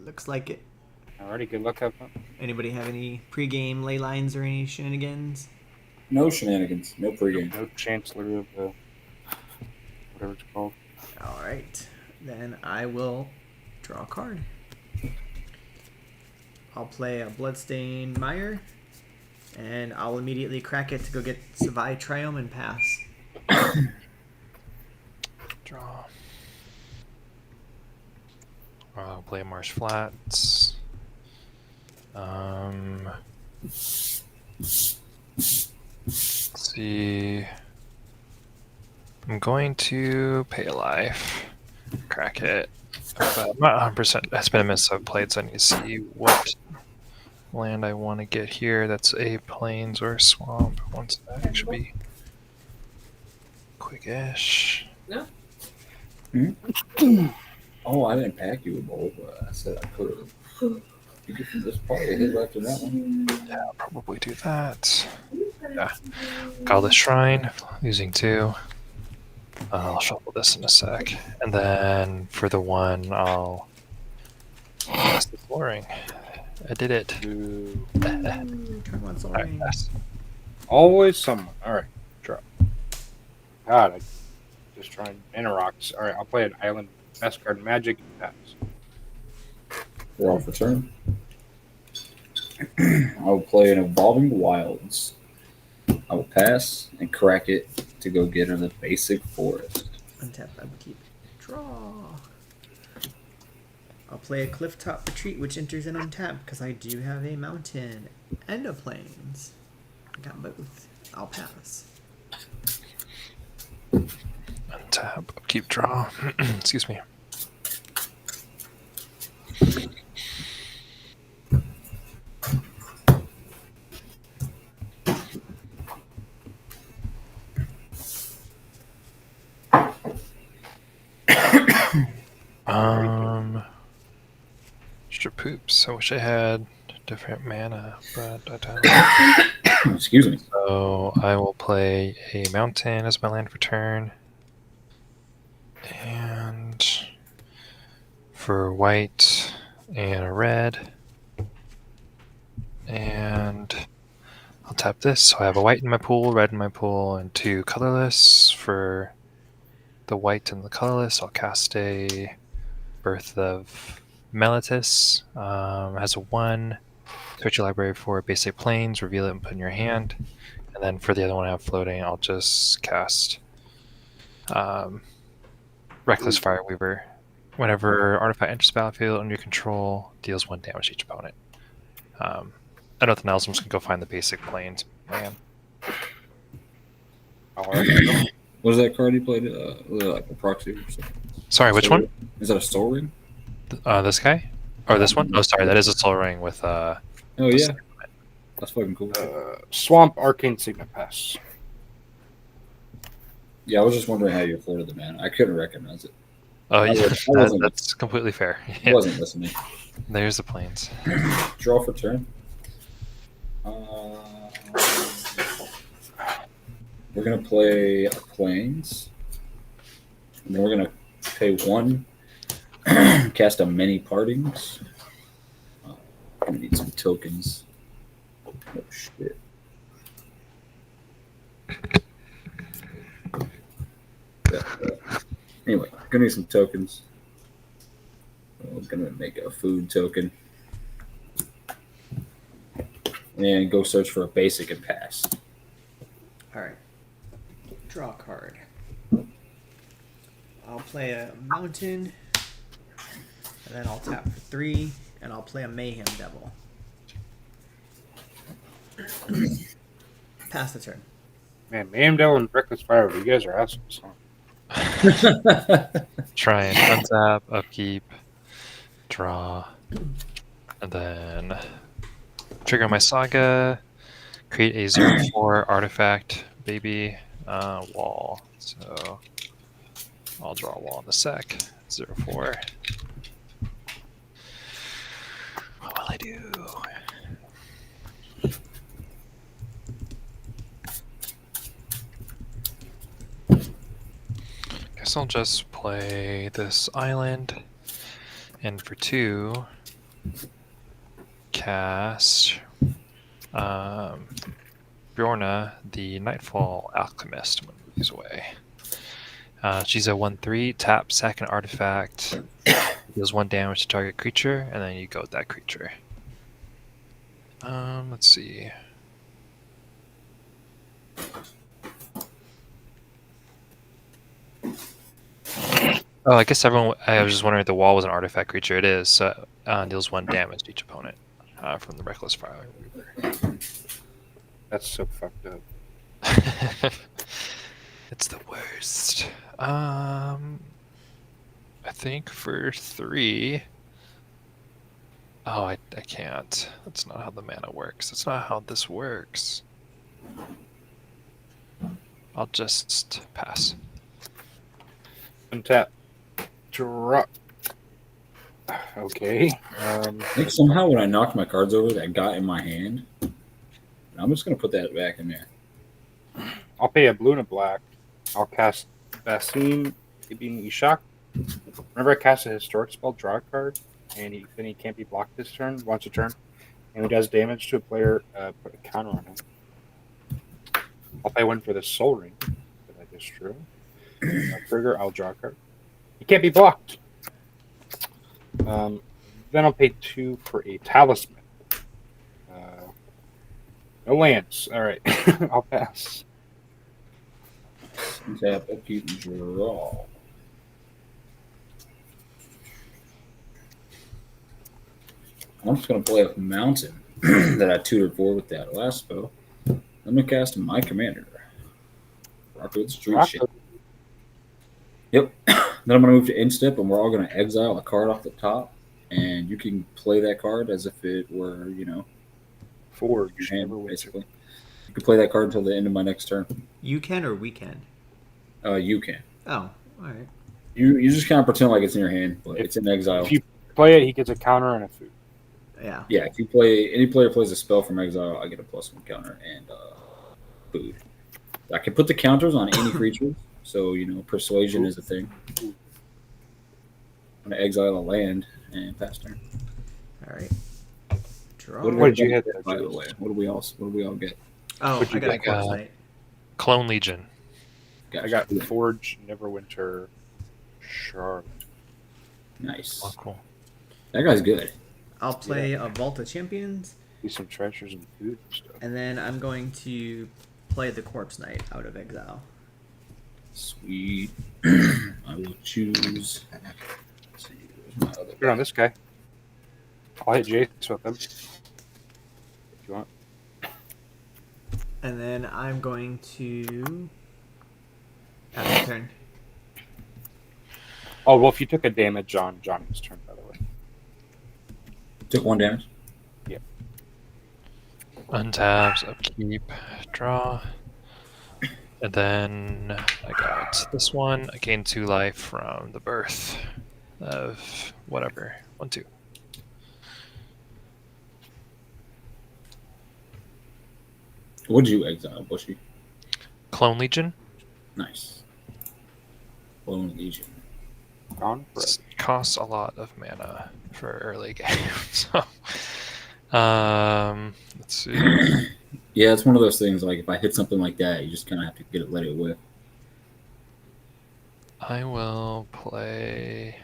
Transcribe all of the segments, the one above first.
Looks like it. Alrighty, good luck, have fun. Anybody have any pre-game ley lines or any shenanigans? No shenanigans. No pregame. No Chancellor of whatever it's called. All right, then I will draw a card. I'll play a Bloodstained Mire, and I'll immediately crack it to go get Savai Triome and pass. Draw. I'll play Marsh Flats. Let's see. I'm going to pay a life. Crack it. But I'm not 100%. That's been a miss I've played, so I need to see what land I want to get here. That's a plains or a swamp. One sec. Should be quickish. No. Oh, I didn't pack you a bowl, but I said I could have. You get this part hit after that one. Yeah, I'll probably do that. Yeah. Call the shrine, using 2. I'll shuffle this in a sec. And then for the 1, I'll cast the flooring. I did it. Ooh. Turn one Alright, soaring. pass. Always someone. Alright, draw. God, I just trying mana rocks. Alright, I'll play an island, best card magic, and pass. We're off for turn. I will play an Evolving Wilds. I will pass and crack it to go get her the basic forest. Untap, upkeep, draw. I'll play a Clifftop Retreat, which enters in untap because I do have a mountain and a plains. I got both. I'll pass. Untap, upkeep, draw. Excuse me. Extra poops. I wish I had different mana, but I don't. Excuse me. So I will play a mountain as my land for turn. And for white and a red. And I'll tap this. So I have a white in my pool, red in my pool, and 2 colorless. For the white and the colorless, I'll cast a Birth of Meletis. Has a 1. Search your library for basic planes, reveal it and put in your hand. And then for the other one I have floating, I'll just cast Reckless Fireweaver. Whenever artifact enters the battlefield under your control, deals 1 damage to each opponent. I nothing else, I'm just gonna go find the basic planes. Man. Alright. What is that card you played? Like a proxy or something? Sorry, which one? Is that a Soul Ring? This guy? Or this one? Oh, sorry, that is a Soul Ring with Oh yeah, that's fucking cool. Swamp Arcane Signet, pass. Yeah, I was just wondering how you afforded the man. I couldn't recognize it. Oh, I yeah, wasn't- that's completely fair. I Yeah. wasn't listening. There's the planes. Draw for turn. We're gonna play our planes, and then we're gonna pay 1. Cast a many partings. Gonna need some tokens. Oh shit. Anyway, gonna need some tokens. I'm gonna make a food token. And go search for a basic and pass. Alright. Draw a card. I'll play a mountain. And then I'll tap for 3. And I'll play a Mayhem Devil. Pass the turn. Man, Mayhem and Reckless Fireweaver, you guys are assholes. Try and untap, upkeep, draw, and then trigger my saga, create a 0/4 artifact, baby, wall. So I'll draw a wall in the sec. 0/4. What will I do? Guess I'll just play this island, and for 2, cast Bjorna, the Nightfall Alchemist. I'm going to move these away. She's a 1/3, tap, sack an artifact, deals 1 damage to target creature, and then you go with that creature. Let's see. Oh, I guess everyone. I was just wondering if the wall was an artifact creature. It is. So deals 1 damage to each opponent from the Reckless Fire Reaver. That's so fucked up. It's the worst. I think for 3. Oh, I can't. That's not how the mana works. That's not how this works. I'll just pass. Untap. Drop. Okay. I think somehow when I knocked my cards over, that got in my hand. I'm just gonna put that back in there. I'll pay a blue and a black. I'll cast Basim Ibn Ishak. Remember, I cast a historic spell, draw a card, and then he can't be blocked this turn, once a turn. And he does damage to a player, put a counter on him. I'll pay 1 for the Soul Ring that I just drew. Trigger, I'll draw a card. He can't be blocked. Then I'll pay 2 for a Talisman. No lands. All right. I'll pass. Tap, upkeep, and draw. I'm just going to play a mountain that I tutored for with that last spell. I'm going to cast my commander. Rocco the Street Shit. Yep. Then I'm going to move to Instep, and we're all going to exile a card off the top. And you can play that card as if it were, Forge. your hand, basically. You can play that card until the end of my next turn. You can or we can? You can. Oh, all right. You just kind of pretend like it's in your hand, but it's in exile. If you play it, he gets a counter and a food. Yeah. Yeah, if you play any player plays a spell from exile, I get a +1 counter and food. I can put the counters on any creatures, so persuasion is a thing. I'm gonna exile a land and pass turn. All right. Draw. What did you hit? By the way, what do we all get? Oh, What'd you I got a get? corpse knight. Clone Legion. Gotcha. I got Forge, Neverwinter, Charlotte. Nice. Oh, cool. That guy's good. I'll play a Vault of Champions, Do some treasures and food and stuff. and then I'm going to play the Corpse Knight out of exile. Sweet. I will choose. Let's see, where's my other You're on this guy. I'll hit Jace with him. If you want. And then I'm going to have a turn. Oh, well, if you took a damage on Johnny's turn, by the way. Took 1 damage. Untabs, upkeep, draw. And then I got this one. I gained 2 life from the birth of whatever. 1, 2. What'd you exile, Bushy? Clone Legion. Nice. Clone Legion. Gone for it. Costs a lot of mana for early game. So, let's see. Yeah, it's one of those things. Like if I hit something like that, you just kind of have to let it whip. I will play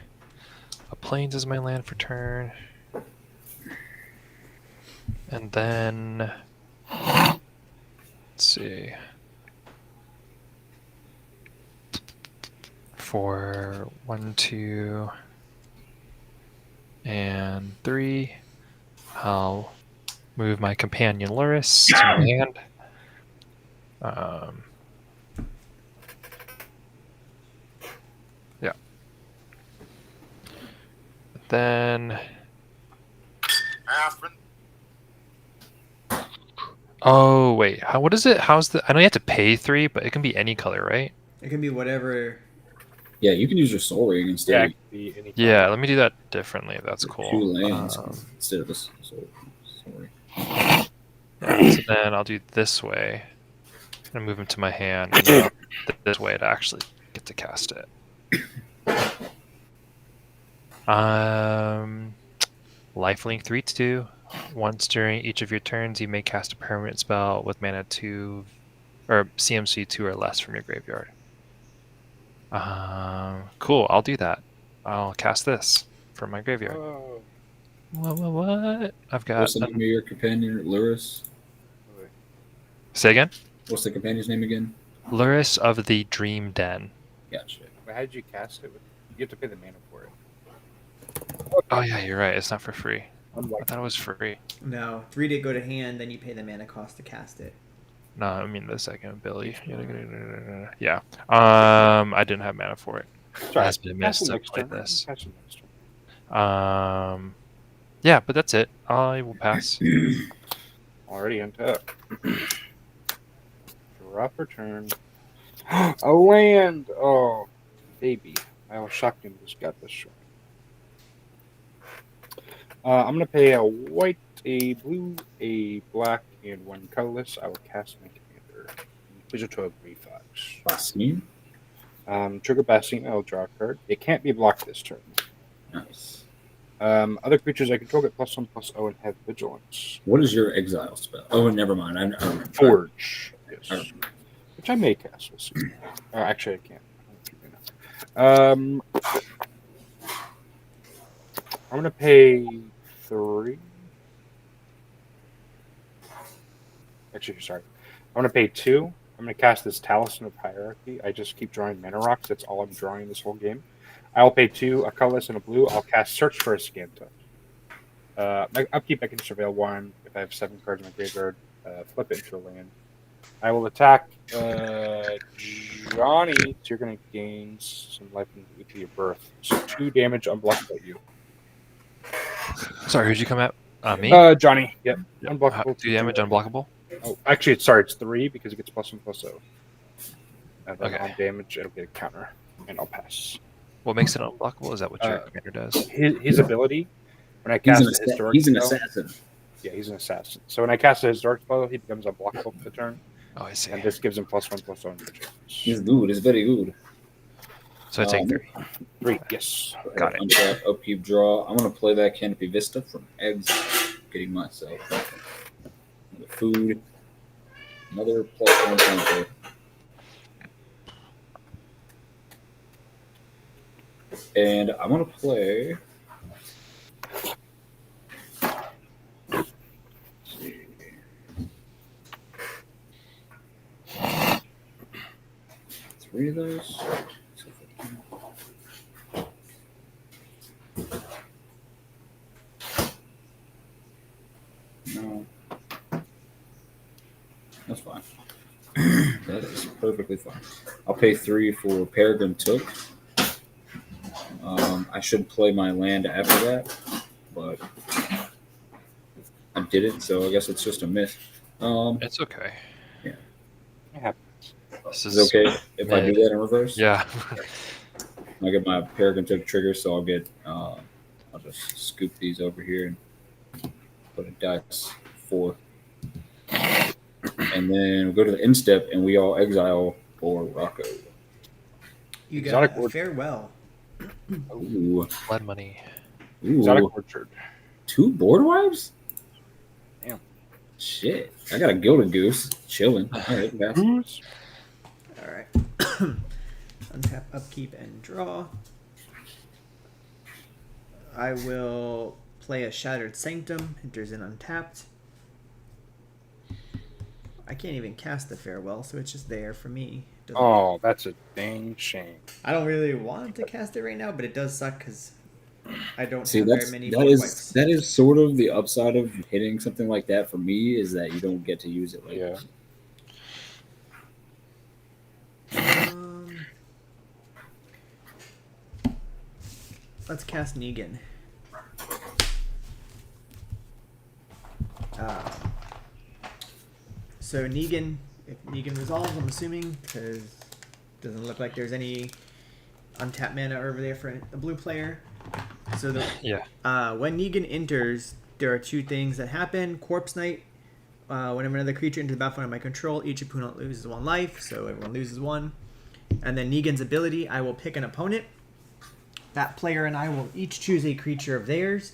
a Plains as my land for turn. And then, let's see. For 1, 2, and 3, I'll move my companion Luris to my hand. Yeah. Then. Oh wait, what is it? How's the? I know you have to pay 3, but it can be any color, right? It can be whatever. Yeah, you can use your Soul Ring Yeah, instead it could be any Yeah, let me do that differently. That's of cool. 2 lands instead of a Soul Ring. Yeah, so then I'll do this way and move him to my hand. And then this way to actually get to cast it. Lifelink 3/2. Once during each of your turns, you may cast a permanent spell with mana 2 or CMC 2 or less from your graveyard. Cool. I'll do that. I'll cast this from my graveyard. Oh, What? I've got. What's the name of your companion, Luris? wait. Say again. What's the companion's name again? Luris of the Dream Den. Gotcha. But how did you cast it? You have to pay the mana for it. Oh yeah, you're right. It's not for free. I Unlike thought it was free. No, 3 to go to hand, then you pay the mana cost to cast it. No, I mean the second ability. Yeah. I didn't have mana for it. sorry, Has been cast missed. it I next played turn. this. Cast it next turn. Yeah, but that's it. I will pass. Already untap. Drop or turn. A land! Oh, baby. I was shocked and just got this short. I'm going to pay a white, a blue, a black, and 1 colorless. I will cast my commander. Inquisitor Greyfax. Basine. Trigger Basine, I will draw a card. It can't be blocked this turn. Nice. Other creatures I control get +1/+0 and have vigilance. What is your exile spell? Oh, never mind. I remember. Forge. Yes. I remember. Which I may cast. We'll see. Actually, I can't. I'm going to pay 3. Actually, sorry. I'm going to pay 2. I'm going to cast this Talisman of Hierarchy. I just keep drawing mana rocks. That's all I'm drawing this whole game. I'll pay 2, a colorless and a blue. I'll cast Search for a Scanta. My upkeep, I can surveil 1. If I have 7 cards in my graveyard, flip it into a land. I will attack Johnny. So you're going to gain some life with your birth. So 2 damage unblocked by you. Sorry, who'd you come at? Me? Johnny. Yep. Unblockable. 2 damage, unblockable. Oh, actually, it's 3 because it gets +1/+0. And then Okay. on damage, it'll get a counter, and I'll pass. What makes it unblockable? Is that what your commander does? His ability, when I He's cast an, a historic he's an spell, assassin. yeah, he's an assassin. So when I cast a historic spell, he becomes unblockable for the turn, Oh, I see. and this gives him +1/+0 vigilance. He's good. He's very good. So I take 3. 3, yes. Got it. Untap, upkeep, draw. I'm going to play that Canopy Vista from Exile. Getting myself another food. Another +1 counter. And I'm going to play. Let's see. 3 of those. No. That's fine. That is perfectly fine. I'll pay 3 for Peregrine Took. I should play my land after that, but I didn't, so I guess it's just a miss. It's okay. It happens. This Is it okay if I do that in reverse? Yeah. I get my Peregrine Took trigger, so I'll get. I'll just scoop these over here and put a dice 4, and then we go to the instep, and we all exile for Rocco. You Exotic got a word. farewell. Ooh, Blood money. Exotic Orchard. 2 board wipes? Damn. Shit, I got a Gilded Goose chilling. All right, guys. Who's? All right. Untap, upkeep, and draw. I will play a Shattered Sanctum. Enters in untapped. I can't even cast the farewell, so it's just there for me. Doesn't- Oh, that's a dang shame. I don't really want to cast it right now, but it does suck because I don't See, have that's very many that board is wipes. that is sort of the upside of hitting something like that for me is that you don't get to use it. Like, Yeah. Let's cast Negan. So Negan, if Negan resolves, I'm assuming, because it doesn't look like there's any untapped mana over there for the blue player. So Yeah. when Negan enters, there are 2 things that happen. Corpse Knight. Whenever another creature enters the battlefield under my control, each opponent loses 1 life, so everyone loses 1. And then Negan's ability, I will pick an opponent. That player and I will each choose a creature of theirs.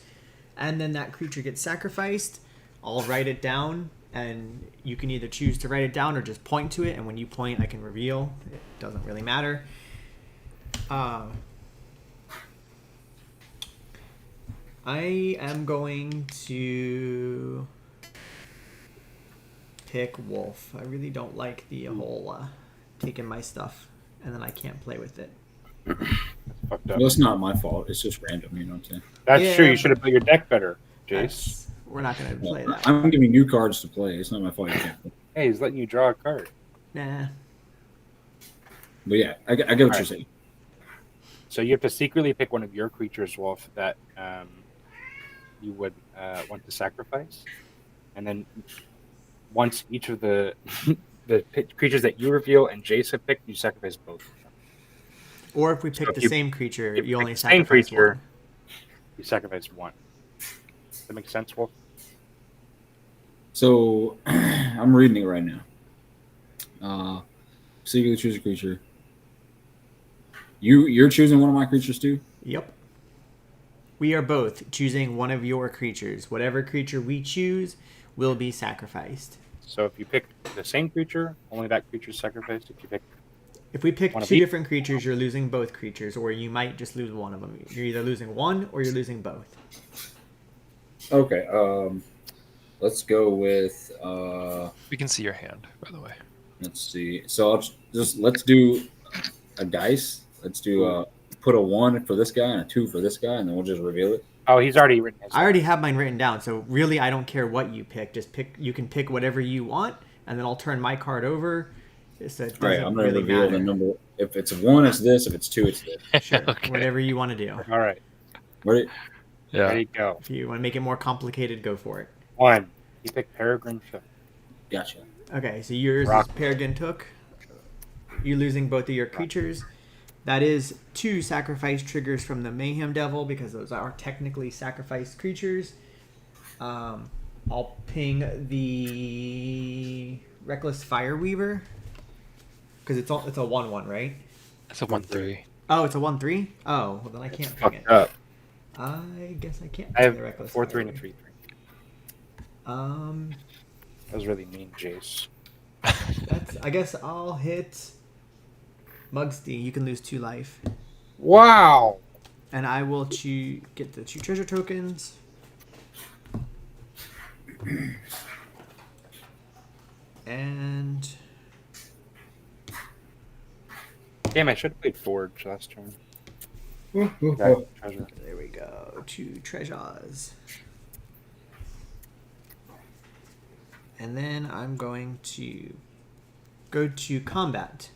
and then that creature gets sacrificed, I'll write it down, and you can either choose to write it down or just point to it, and when you point, I can reveal. It doesn't really matter. I am going to pick Wolf. I really don't like the whole taking my stuff and then I can't play with it. Fucked up. Well, it's not my fault. It's just random. You know what I'm saying? That's Yeah, true. You should have built your deck better, Jace. We're not going to play that. I'm giving you cards to play. It's not my fault. You can't play. Hey, he's letting you draw a card. Nah. But yeah, I get what All you're right. saying. So you have to secretly pick one of your creatures, Wolf, that you would want to sacrifice, and then once each of the creatures that you reveal and Jace have picked, you sacrifice both of them. Or if we pick if the you- same creature, if you you pick only the same sacrifice creature- one. You sacrifice one. Does that make sense, Wolf? So I'm reading it right now. Secretly choose a creature. You're choosing one of my creatures too? Yep. We are both choosing one of your creatures. Whatever creature we choose will be sacrificed. So if you pick the same creature, only that creature is sacrificed. If you pick If we pick One of two each? different creatures, you're losing both creatures, or you might just lose one of them. You're either losing one or you're losing both. Okay. Let's go with We can see your hand, by the way. let's see. So let's do a dice. Let's do put a 1 for this guy and a 2 for this guy, and then we'll just reveal it. oh, he's already written his. I already have mine written down, so really I don't care what you pick. Just pick. You can pick whatever you want, and then I'll turn my card over. So it All right, doesn't I'm gonna really reveal matter. the number. If it's 1, it's this. If it's 2, it's this. Sure, Okay. whatever you want to do. All right, Ready? Yeah. ready, go. If you want to make it more complicated, go for it. One. He picked Peregrine Shift. Gotcha. Okay, so yours Rock. is Peregrine Took. You're losing both of your creatures. That is 2 sacrifice triggers from the Mayhem Devil because those are technically sacrificed creatures. I'll ping the Reckless Fireweaver because it's a 1/1, right? It's a 1/3. Oh, it's a 1/3. Oh, well then I can't ping it. Fucked up. I guess I can't. I ping have the Reckless 4/3 and a Fireweaver. 3/3. That was really mean, Jace. I guess I'll hit Mugsty. You can lose 2 life. Wow. And I will get the 2 treasure tokens. And Damn, I should have played Forge last turn. Okay, treasure. there we go. 2 treasures. And then I'm going to go to combat.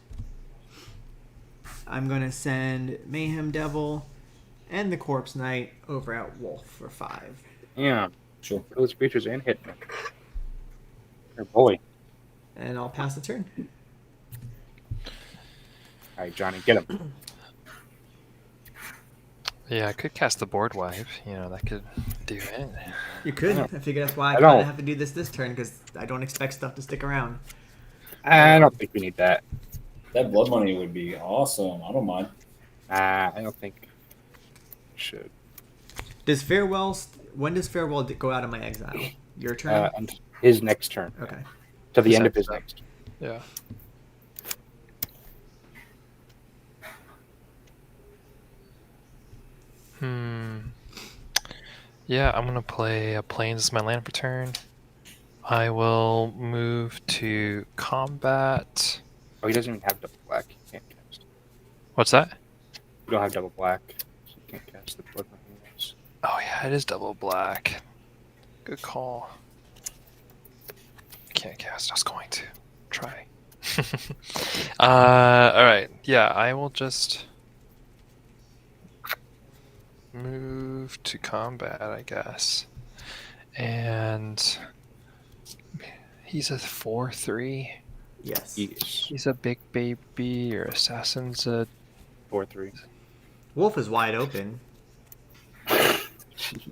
I'm going to send Mayhem Devil and the Corpse Knight over at Wolf for 5. Yeah, Sure. those creatures and hit me. Or bully. And I'll pass the turn. All right, Johnny, get him. Yeah, I could cast the board wipe. You know, that could do it. You could. I I don't- figure that's why I I kind of don't- have to do this turn because I don't expect stuff to stick around. I don't think we need that. That blood money would be awesome. I don't mind. I don't think we should. Does Farewell? When does Farewell go out of my exile? Your turn. And his next turn. Okay. To the His end of next his turn. next. Yeah. Yeah, I'm gonna play a Plains as my land for turn. I will move to combat. Oh, he doesn't even have double black. He can't cast. What's that? You don't have double black, so you can't cast the blood money. Oh yeah, it is double black. Good call. I can't cast. I was going to try. All right. Yeah, I will just move to combat, I guess. And he's a 4/3. Yes. Yes. He's a big baby. Your assassin's a 4/3. Wolf is wide open.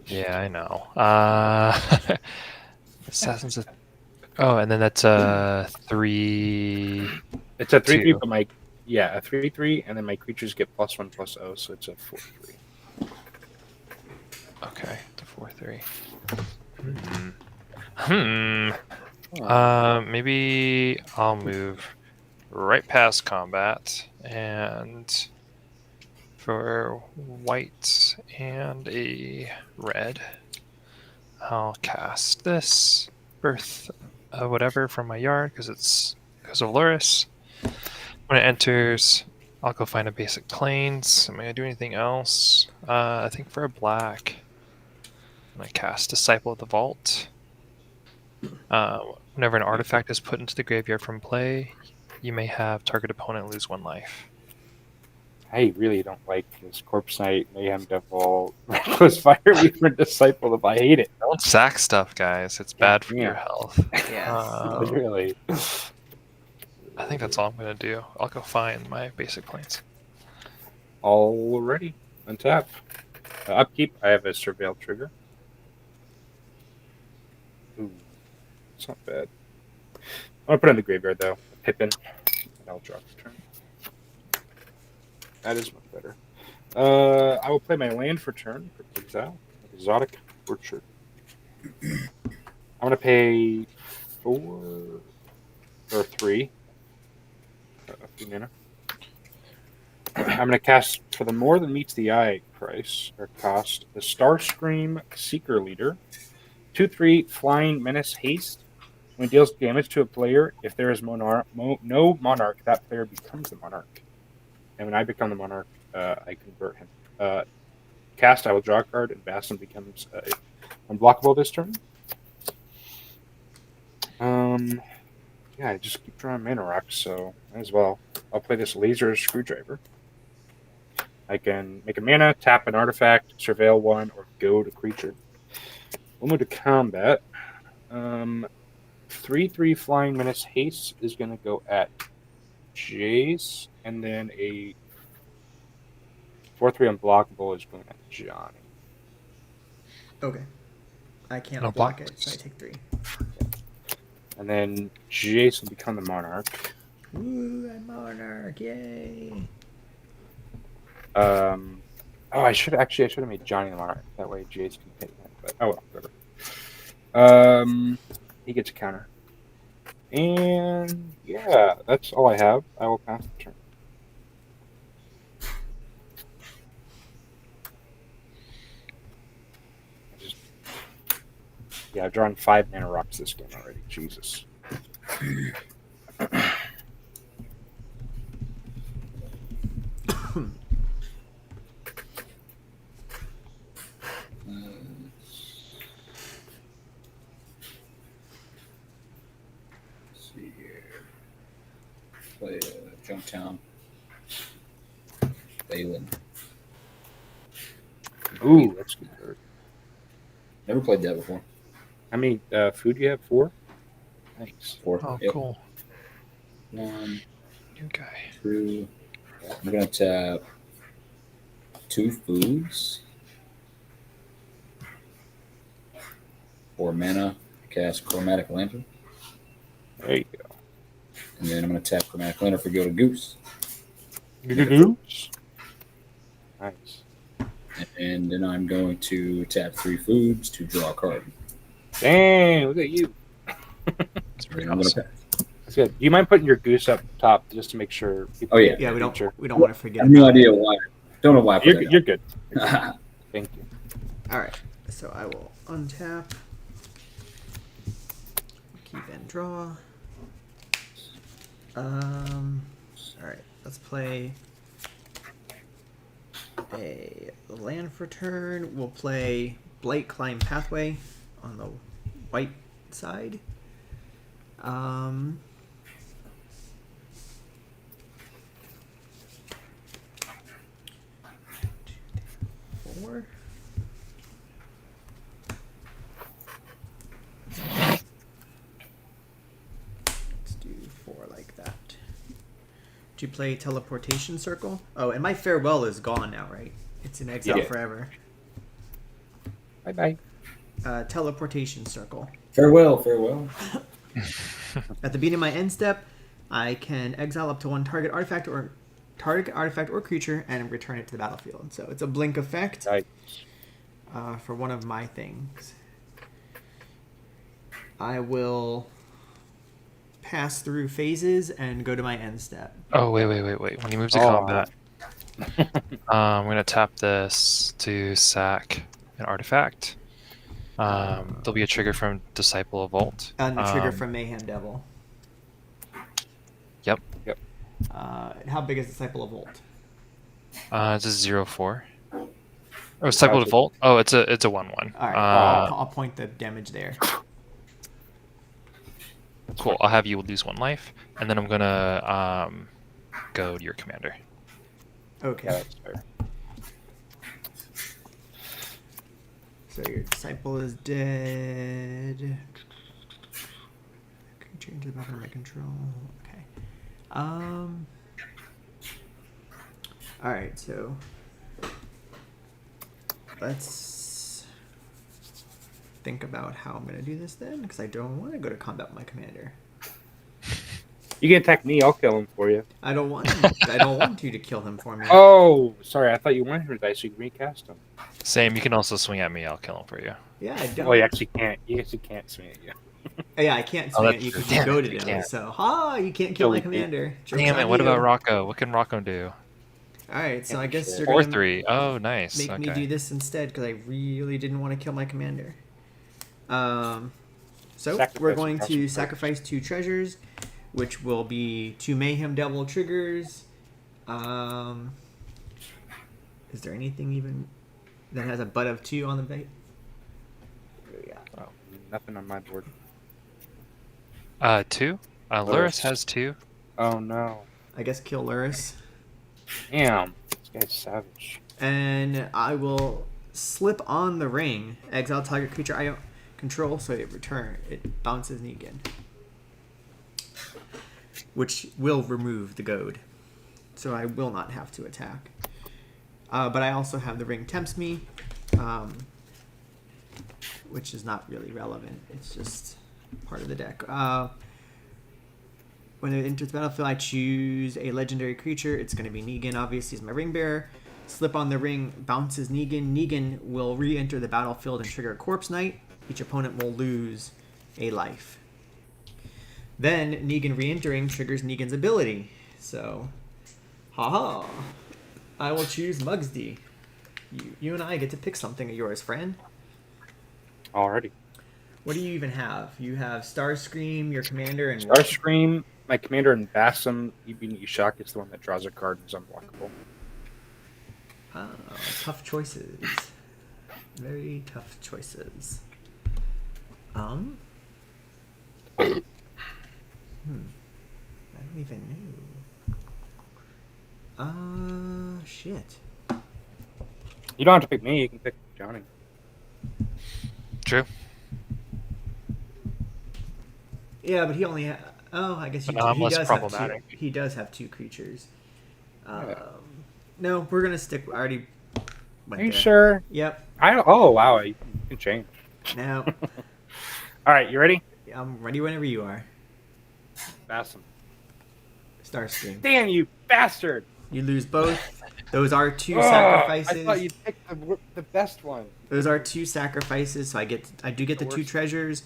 yeah, I know. Assassin's a oh, and then that's a 3. It's a 3/3, Two. but my a 3/3, and then my creatures get +1/+0, so it's a 4/3. Okay, the 4/3. 3. Maybe I'll move right past combat, and for white and a red, I'll cast this Birth of whatever from my yard because of Luris. When it enters, I'll go find a basic plains. Am I gonna do anything else? I think for a black, I'm gonna cast Disciple of the Vault. Whenever an artifact is put into the graveyard from play, you may have target opponent lose 1 life. I really don't like this Corpse Knight, Mayhem Devil, Reckless Fire Weaver, Disciple of. I hate it. Don't sack stuff, guys. It's bad for Yeah. your health. Yeah. Literally. I think that's all I'm gonna do. I'll go find my basic planes. Already. Untap. Upkeep, I have a Surveil trigger. Ooh. It's not bad. I'm going to put it in the graveyard, though. Pippin. And I'll drop the turn. That is much better. I will play my land for turn for exile. Exotic Orchard. I'm going to pay 4 or 3. 3 mana. I'm going to cast for the more than meets the eye price or cost the Starscream Seeker Leader. 2/3 Flying Menace Haste. When it deals damage to a player, if there is no monarch, that player becomes the monarch. And when I become the monarch, I convert him. Cast, I will draw a card, and Bastion becomes unblockable this turn. Yeah, I just keep drawing mana rocks, so might as well. I'll play this Laser Screwdriver. I can make a mana, tap an artifact, surveil 1, or go to creature. We'll move to combat. 3/3 Flying Menace Haste is going to go at Jace, and then a 4/3 Unblockable is going at Johnny. Okay. I can't No block blocks. it, so I take 3. And then Jace will become the Monarch. Woo, I'm Monarch, yay! I should have made Johnny the Monarch. That way Jace can hit him. But oh well, whatever. He gets a counter. And yeah, that's all I have. I will pass the turn. I've drawn 5 mana rocks this game already. Jesus. Let's see here. Play Junktown. Balin. Ooh, that's good. Never played that before. How many food do you have? 4? Thanks. 4. Oh, Yep. cool. 1, New guy. 2. I'm gonna tap 2 foods. 4 mana. Cast Chromatic Lantern. There you go. And then I'm gonna tap Chromatic Lantern for Go to Goose. Nice. And then I'm going to tap 3 foods to draw a card. Dang, look at you. That's pretty And I'm gonna awesome. pass. That's good. Do you mind putting your goose up top just to make sure people Oh, yeah. Yeah, we don't Sure. want to I forget have no about idea why. Don't know why I put You're, that you're good. down. Thank you. it. Alright, so I will untap. Keep and draw. Alright, let's play a land for turn. We'll play Blight Climb Pathway on the white side. 4. Let's do 4 like that. Did you play Teleportation Circle? Oh, and my Farewell is gone now, right? It's in exile Yeah. forever. Bye-bye. Teleportation Circle. Farewell, farewell. At the beginning of my end step, I can exile up to 1 target artifact or creature and return it to the battlefield. So it's a blink effect. Nice. for one of my things. I will pass through phases and go to my end step. Oh, wait. When you move to combat, I'm going to tap this to sack an artifact. There'll be a trigger from Disciple of Volt. And the trigger from Mayhem Devil. Yep. How big is Disciple of Volt? It's a 0/4. Oh, Disciple of Volt? Oh, it's a 1/1. All right, I'll point the damage there. Cool. I'll have you lose 1 life, and then I'm gonna go to your commander. Okay. Yeah, that's fair. So your disciple is dead. Creature into the back of my control. Okay. All right. So let's think about how I'm gonna do this then, because I don't want to go to combat with my commander. You can attack me. I'll kill him for you. I don't want him, I don't want you to kill him for me. Oh, sorry. I thought you wanted him to die so you can recast him. Same. You can also swing at me. I'll kill him for you. Yeah, I don't. Well, you actually can't. You actually can't swing at you. Yeah, I can't swing at you because you Damn it, goaded you him. can't. So, you can't kill my commander. Joke's Damn it! on What you. about Rocco? What can Rocco do? All right, so I guess you're 4/3. Oh, nice. make me Okay. do this instead because I really didn't want to kill my commander. So Sacrifice we're going across to the sacrifice 2 treasures, which will be 2 Mayhem Devil triggers. Is there anything even that has a butt of 2 on the bait? Yeah. Oh, nothing on my board. 2. Luris has 2. Oh no! I guess kill Luris. Damn, this guy's savage. And I will slip on the ring. Exile target creature I control, so it bounces Negan. Which will remove the goad. So I will not have to attack. But I also have the ring tempts me, which is not really relevant. It's just part of the deck. When it enters the battlefield, I choose a legendary creature. It's going to be Negan, obviously, is my ring bearer. Slip on the ring, bounces Negan. Negan will re-enter the battlefield and trigger a Corpse Knight. Each opponent will lose a life. Then Negan re-entering triggers Negan's ability. So, haha. I will choose Mugsdy. You and I get to pick something of yours, friend. Already. What do you even have? You have Starscream, your commander, and Starscream, my commander, and Bassam, being Ishak is the one that draws a card and is unblockable. Tough choices. Very tough choices. I don't even know. Shit. You don't have to pick me. You can pick Johnny. True. Yeah, but he only has... I guess But I'm he less does problematic. have 2. He does have 2 creatures. Yeah. No, we're gonna stick... I already went Are you there. sure? Yep. Oh, wow. You can change. Now, All right, you ready? I'm ready whenever you are. Bassam. Starscream. Damn, you bastard! You lose both. Those are 2 I sacrifices. thought you'd pick the best one. Those are 2 sacrifices, so I do get the 2 worst. treasures,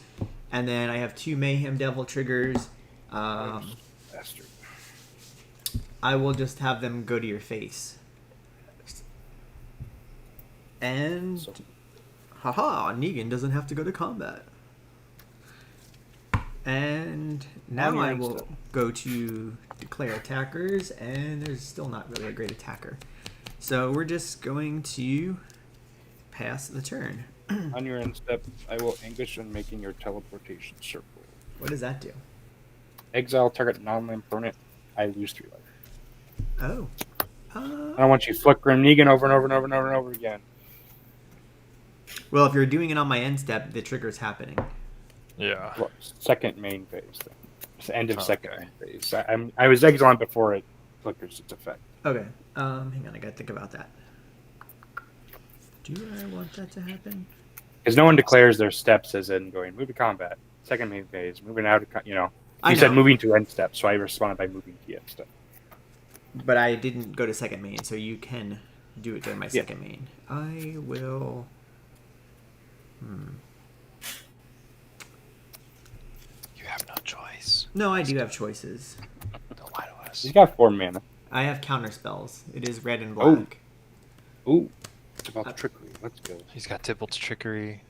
and then I have 2 Mayhem Devil triggers. Bastard. I will just have them go to your face. And So- haha, Negan doesn't have to go to combat. And now On your I end will step. go to declare attackers, and there's still not really a great attacker. So we're just going to pass the turn. On your end step, I will anguish on making your teleportation circle. What does that do? Exile target non-land opponent. I lose 3 life. Oh. I don't want you flickering Negan over and over and over and over and over again. Well, if you're doing it on my end step, the trigger's happening. Yeah. Well, second main phase thing. It's the end of second Okay. main phase. I was exiling before it flickers its effect. Okay. Hang on, I gotta think about that. Do I want that to happen? Because no one declares their steps as in going move to combat. Second main phase, moving out of I You said know. moving to end step, so I responded by moving to end step. But I didn't go to second main, so you can do it during my Yeah. second main. I will No, I do have choices. Don't lie to us. He's got 4 mana. I have counter spells. It is red and Oh. black. Ooh. It's about trickery. Let's go. He's got Tybalt's Trickery.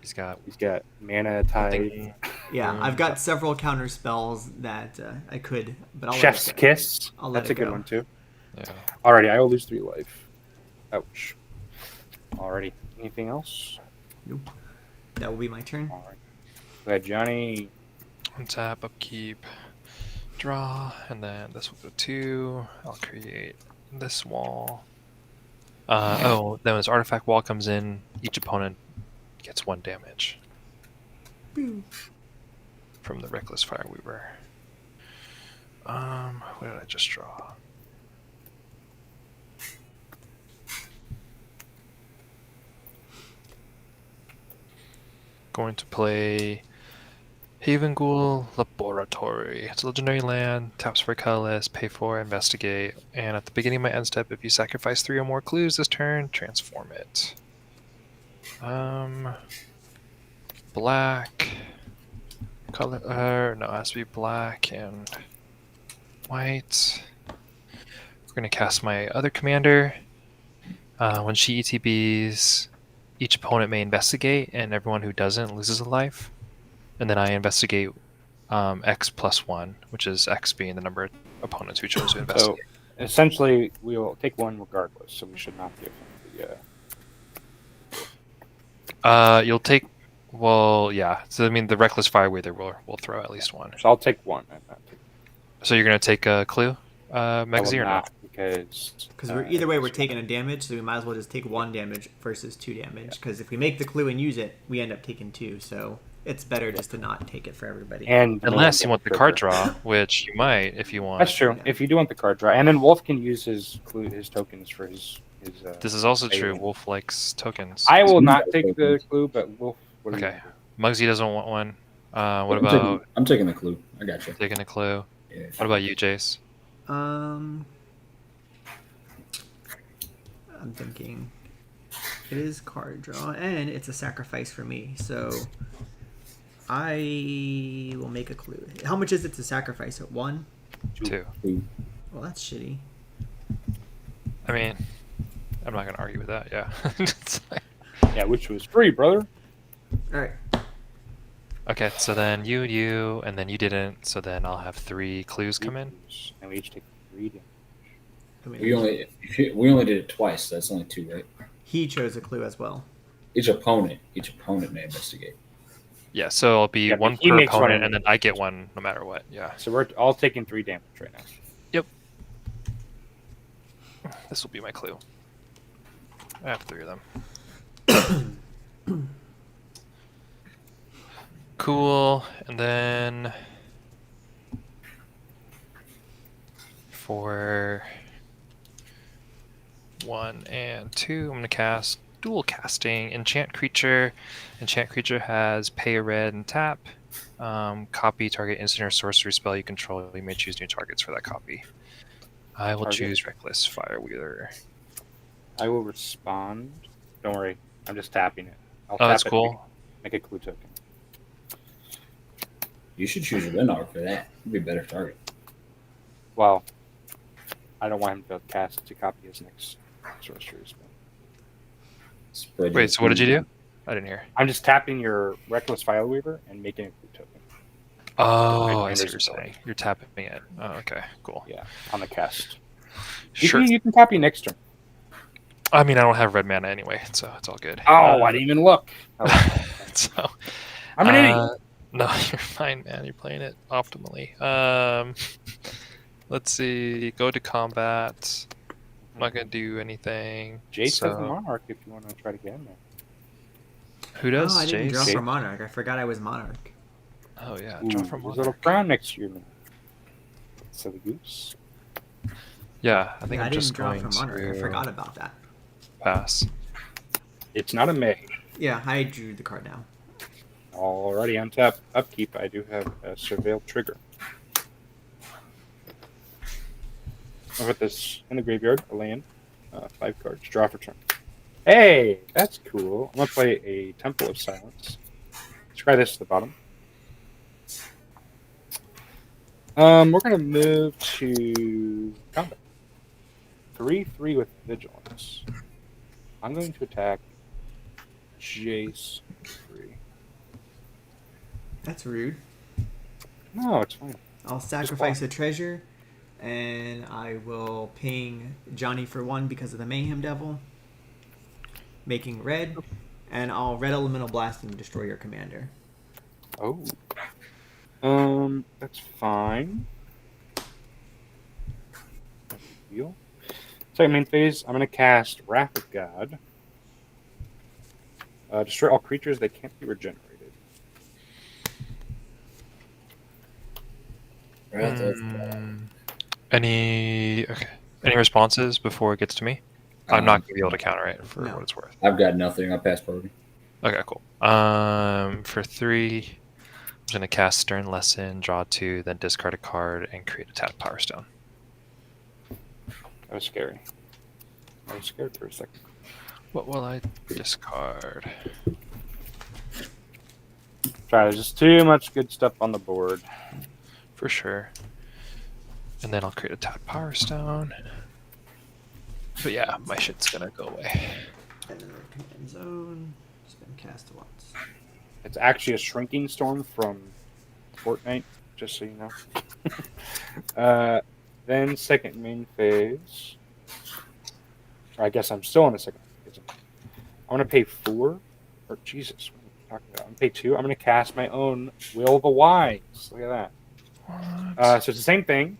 He's got He's got mana tide. Thinking. Yeah, I've got several counter spells that I could, but I'll Chef's let it go. Kiss. I'll let That's it a good go. one too. Yeah. Alrighty, I will lose 3 life. Ouch. Alrighty. Anything else? Nope. That will be my turn. Alright. Go ahead, Johnny. Untap, upkeep, draw, and then this will go 2. I'll create this wall. Then when this artifact wall comes in, each opponent gets 1 damage Boo. from the Reckless Fireweaver. What did I just draw? Going to play Haven Ghoul Laboratory. It's a legendary land, taps for colorless, pay for, investigate, and at the beginning of my end step, if you sacrifice 3 or more clues this turn, transform it. Black color, no, it has to be black and white. We're gonna cast my other commander. When she ETBs, each opponent may investigate, and everyone who doesn't loses a life. And then I investigate X plus 1, which is X being the number of opponents who chose to So investigate. essentially, we will take 1 regardless, so we should not give him the. You'll take, well, yeah. So I mean, the Reckless Fireweaver will throw at least 1. So I'll take 1. And not take So you're gonna take a clue, I will Megsy, or not? because Because either way, we're taking a damage, so we might as well just take 1 damage versus 2 damage. Because if we make the clue and use it, we end up taking 2. So it's better just to not take it for everybody. and Unless you want the card trigger. draw, which you might if you want. That's true. Yeah. If you do want the card draw, and then Wolf can use his tokens for his. This is also true. Alien. Wolf likes tokens. I will not take the clue, but Wolf. What do you Okay. want Muggsy doesn't want one. What I'm about I'm taking the clue. I got you. taking a clue? Yeah. What about you, Jace? I'm thinking it is card draw, and it's a sacrifice for me. So I will make a clue. How much is it to sacrifice it? 1? 2. Well, that's shitty. I mean, I'm not gonna argue with that. Yeah. It's like- Yeah, which was free, brother. All right. okay, so then you, and then you didn't. So then I'll have 3 clues come in. And we each take 3 damage. I mean, We only did it twice. So that's only 2, right? he chose a clue as well. Each opponent may investigate. Yeah, so it'll be Yeah, but 1 he per makes one opponent, and anyway. then I get 1 no matter what. Yeah. So we're all taking 3 damage right now. This will be my clue. I have 3 of them. Cool. And then for 1 and 2, I'm going to cast dual casting enchant creature. Enchant creature has pay a red and tap. Copy target instant or sorcery spell you control. You may choose new targets for that copy. I will Target. choose Reckless Fireweaver. I will respond. Don't worry, I'm just tapping it. I'll Oh, that's tap it, cool. Make a clue token. You should choose Wernog for that. It'd be a better target. Well, I don't want him to cast to copy his next sorcery spell. Spread Wait, so what did you do? I didn't hear. I'm just tapping your Reckless Fileweaver and making a clue token. Oh, I Right, see what there's you're saying. You're tapping it. Oh, okay, cool. Yeah, on the cast. Sure. You can copy next turn. I mean, I don't have red mana anyway, so it's all good. Oh, I didn't even look. So, I'm an idiot. no, you're fine, man. You're playing it optimally. Let's see. Go to combat. I'm not gonna do anything. Jace so, has the Monarch if you want to try to get in there. Who does? Oh, I didn't draw Jace? for Monarch. I forgot I was Monarch. Oh yeah, Ooh, draw from there's a little Monarch. crown next to your name. Silly goose. Yeah, I think Yeah, I I'm didn't just draw going for Monarch. I to forgot about that. pass. It's not a May. Yeah, I drew the card now. Already on tap. Upkeep, I do have a Surveil Trigger. I'll put this in the graveyard, a land, 5 cards, draw for turn. Hey, that's cool. I'm going to play a Temple of Silence. Let's try this at the bottom. We're gonna move to combat. 3/3 with vigilance. I'm going to attack Jace 3. That's rude. No, it's fine. I'll sacrifice a treasure, and I will ping Johnny for 1 because of the Mayhem Devil, making red, and I'll red elemental blast and destroy your commander. Oh. That's fine. Deal. Second main phase, I'm gonna cast Wrath of God. Destroy all creatures that can't be regenerated. Wrath of Any responses before it gets to me? I'm not gonna be able to counter it for No. what it's worth. I've got nothing. I passed party. Okay, cool. For 3, I'm just gonna cast Stern Lesson, draw 2, then discard a card and create a tap Power Stone. That was scary. I was scared for a second. What will I discard? Try, there's just too much good stuff on the board. For sure. And then I'll create a tap Power Stone. But yeah, my shit's gonna go away. And then the command zone. It's been cast once. It's actually a shrinking storm from Fortnite, just so you know. Then second main phase. Or I guess I'm still in the second phase. I'm gonna pay 4. Or Jesus, what am I talking about? I'm gonna pay 2. I'm gonna cast my own Will of the Wise. Look at that. So it's the same thing.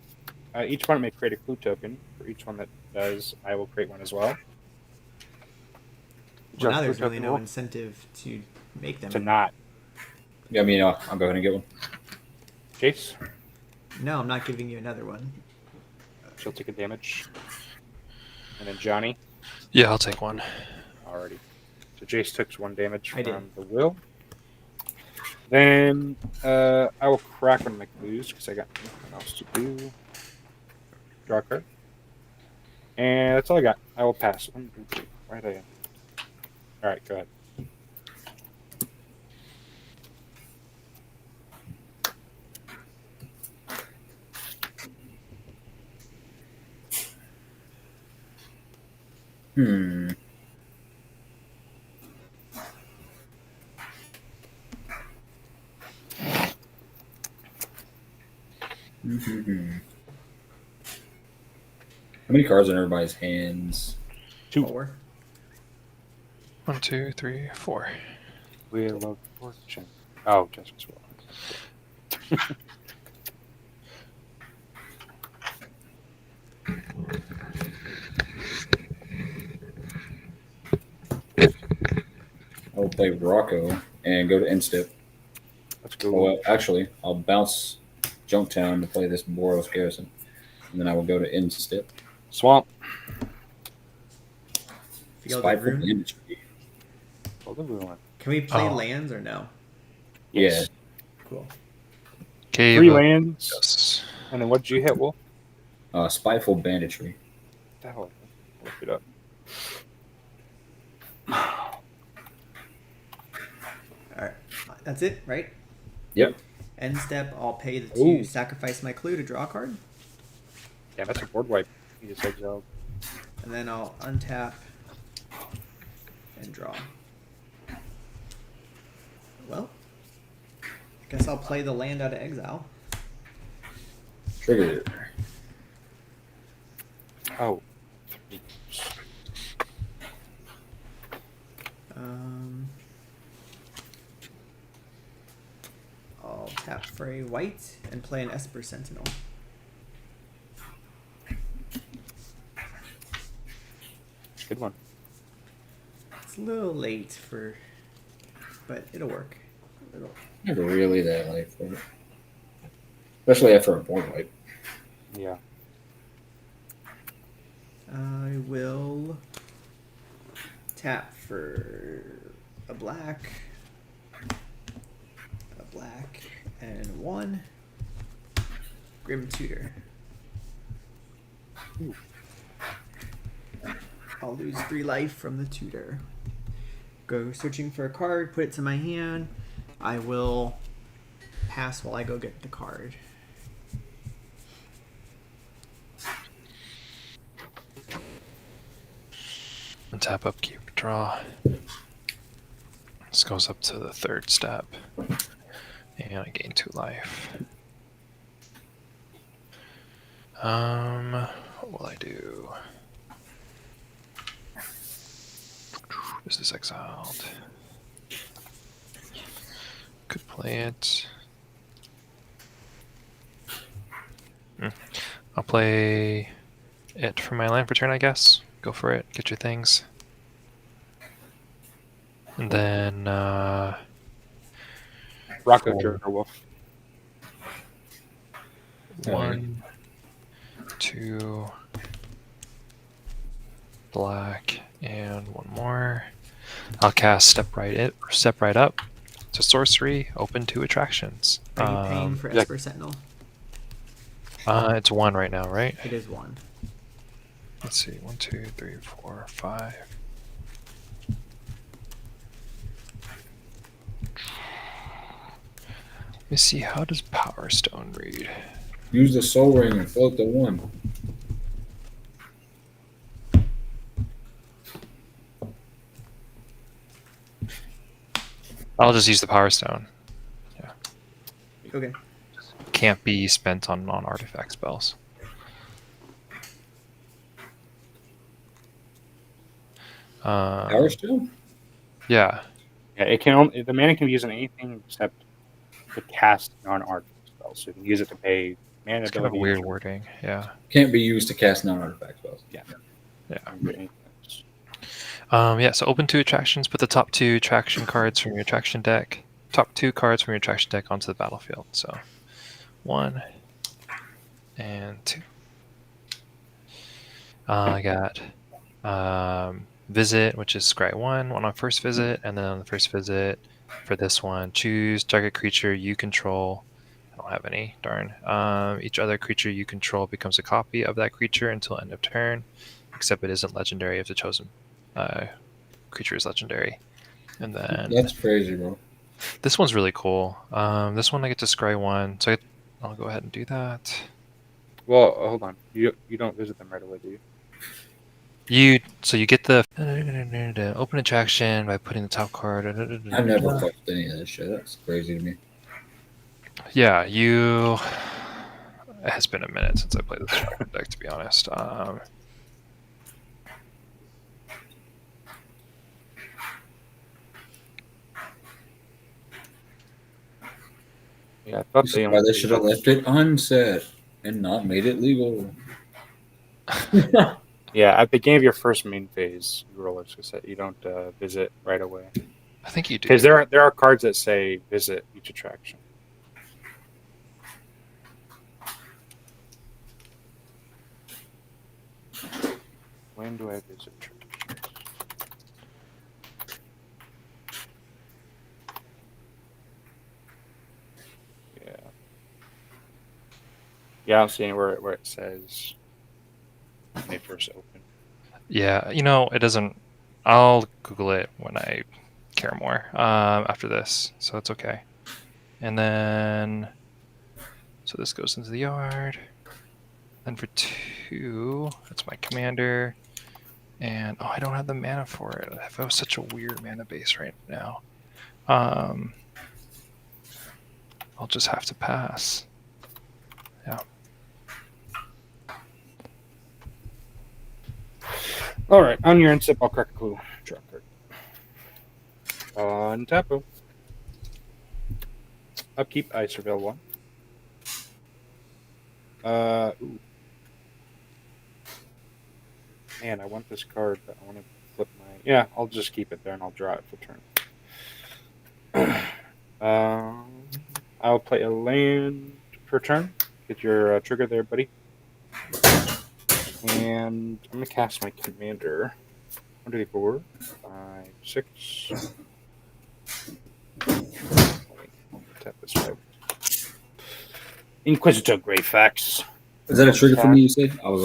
Each one may create a clue token. For each one that does, I will create one as well. Well, now Just there's clue really token no roll. incentive to make them. To not. Yeah, I mean, I'll go ahead and get one. Jace, No, I'm not giving you another one. she'll take a damage. And then Johnny, Yeah, I'll take one. already. So Jace took 1 damage I from did. the Will. Then I will crack one of my clues because I got nothing else to do. Draw a card. And that's all I got. I will pass. 1, 2, 3. Why did I end? Alright, go ahead. How many cards are in everybody's hands? 2. 4. 1, 2, 3, 4. Wheel of Fortune. Oh, just as well. I will play Rocco and go to Instep. Let's go. Well, actually, I'll bounce Junktown to play this Boros Garrison. And then I will go to Instep. Swamp. Field of Spiteful Ruin. Banditry. Hold the blue one. Can we play Oh. lands or no? Yeah. Cool. Cave 3 of lands. Ghosts. And then what did you hit, Wolf? Spiteful Banditry. What the hell? Look it up. Alright. That's it, right? Yep. End step, I'll pay the 2, Ooh. sacrifice my clue to draw a card. Yeah, that's a board wipe. You just exiled. And then I'll untap and draw. Well, I guess I'll play the land out of exile. Trigger it. Oh. I'll tap for a white and play an Esper Sentinel. Good one. It's a little late for, but it'll work. Never really that late for it. Especially after a board wipe. Yeah. I will tap for a black, and 1 Grim Tutor. Ooh. I'll lose 3 life from the tutor. Go searching for a card, put it to my hand. I will pass while I go get the card. Untap, upkeep, draw. This goes up to the 3rd step. And I gain 2 life. What will I do? Is this exiled? Could play it. I'll play it for my land for turn, I guess. Go for it. Get your things. And then Rocco Cool. Trigger Wolf. 1, 2, black, and 1 more. I'll cast Step Right Up. It's a sorcery, open to attractions. Are you paying for Esper Sentinel? It's 1 right now, right? It is 1. Let's see, 1, 2, 3, 4, 5. Let me see, how does Power Stone read? Use the Soul Ring and float the 1. I'll just use the Power Stone. Okay. Can't be spent on non-artifact spells. Power Stone? Yeah. Yeah, it can only, the mana can be used on anything except to cast non-artifact spells. So you can use it to pay mana It's kind of ability. weird wording. Yeah. Can't be used to cast non-artifact spells. Yeah. Yeah. So open 2 attractions. Put the top 2 attraction cards from your attraction deck. Top 2 cards from your attraction deck onto the battlefield. So 1 and 2. I got Visit, which is scry 1 on first visit, and then on the first visit for this one, choose target creature you control. I don't have any, darn. Each other creature you control becomes a copy of that creature until end of turn, except it isn't legendary if the chosen creature is legendary. And then That's crazy, bro. this one's really cool. This one I get to scry 1, so I'll go ahead and do that. Well, hold on. You don't visit them right away, do you? You get the open attraction by putting the top card. I've never touched any of this shit. That's crazy to me. Yeah, you. It has been a minute since I played this deck, to be honest. Yeah, I thought This is why they should have left it unset and not made it legal. Yeah, at the beginning of your first main phase, you roll a success. You don't visit right away. I think you do. Because there are cards that say visit each attraction. When do I visit attractions? Yeah. Yeah, I don't see anywhere where it says when they first open. Yeah, it doesn't. I'll Google it when I care more after this, so it's okay. And then, so this goes into the yard. Then for 2, that's my commander. And I don't have the mana for it. I have such a weird mana base right now. I'll just have to pass. Yeah. All right, on your end, I'll crack a clue. Draw a card. On Tapo. Upkeep, I surveil 1. Ooh. Man, I want this card, but I want to flip my... Yeah, I'll just keep it there and I'll draw it for turn. I'll play a land per turn. Get your trigger there, buddy. And I'm going to cast my commander. 1, 2, 3, 4, 5, 6. Tap this 5. Inquisitor Greyfax. Is that a trigger for me, you say? I was,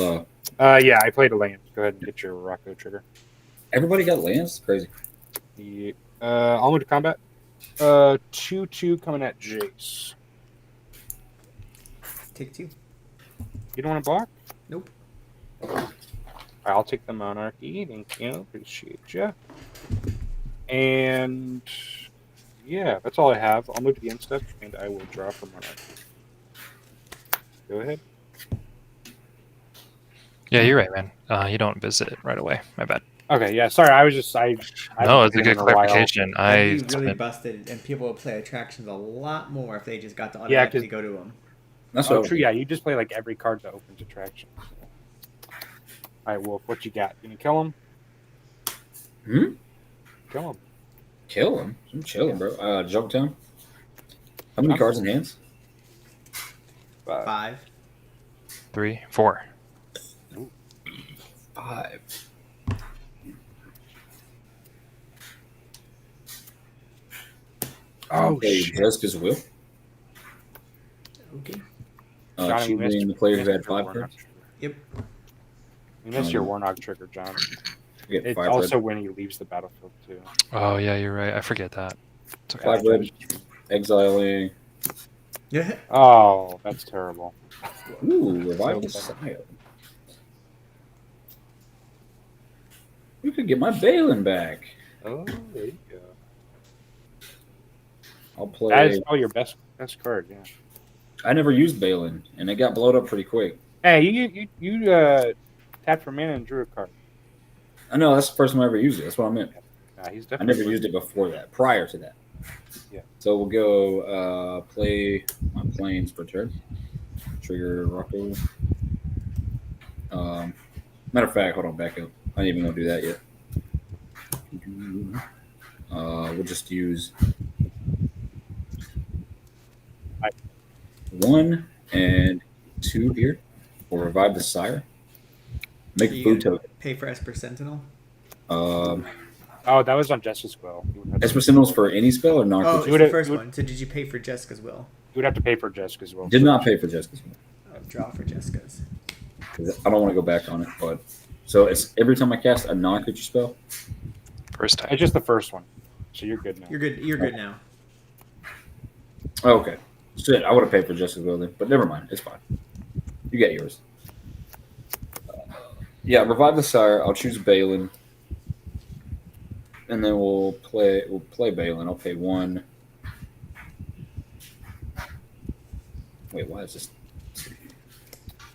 Yeah, I played a land. Go ahead and get your Rocco trigger. everybody got lands? Crazy. The, I'll move to combat. 2/2 coming at Jace. Take 2. You don't want to block? Nope. I'll take the Monarchy. Thank you. Appreciate you. And yeah, that's all I have. I'll move to the end step, and I will draw for Monarchy. Go ahead. Yeah, you're right, man. You don't visit it right away. My bad. Okay, yeah. Sorry, I No, haven't it's a played good in a while. clarification. That'd be really busted, and people would play attractions a lot more if they just got to automatically go to them. That's Oh, what true. Yeah, you just play like every card that opens attraction. All right, Wolf. What you got? Can you kill him? Kill him. Kill him. I'm chilling, bro. Jump town. How many cards in hands? 5. 3, 4. 5. Oh, Hey, shit. Jessica's will. Okay. Johnny, you Choosing missed- the player you who had missed your 5 Wernog cards. trigger. Yep. You missed your Wernog trigger, John. You get It's 5 also red. when he leaves the battlefield, too. Oh, yeah, you're right. I forget that. It's okay. 5 red. Exiling. Yeah. Oh, that's terrible. Ooh, revive the So Sire. You could get my Balin back. Oh, there you go. I'll That play. is your best card, yeah. I never used Balin, and it got blowed up pretty quick. Hey, you tapped for mana and drew a card. I know that's the first time I ever used it. That's what I meant. Nah, he's I definitely. never used it before that. Prior to that. Yeah. So we'll go play my planes per turn. Trigger Rocco. Matter of fact, hold on, back up. I ain't even gonna do that yet. We'll just use 1 and 2 here. We'll revive the Sire. Make a You food gotta token. pay for Esper Sentinel. Oh, that was on Jessica's will. Esper Sentinels for any spell or non Oh, creature? it's You would the have- first you would- one. So did you pay for Jessica's will? You would have to pay for Jessica's will. Did not pay for Jessica's will. Draw for Jessica's. 'Cause I don't want to go back on it, but so it's every time I cast a non creature spell. First time. It's just the first one, so you're good now. You're good. You're good now. Oh, okay. Shit, I would have paid for Jessica's will then, but never mind. It's fine. You get yours. Yeah, revive the Sire. I'll choose Balin, and then we'll play Balin. I'll pay 1. Wait, why is this?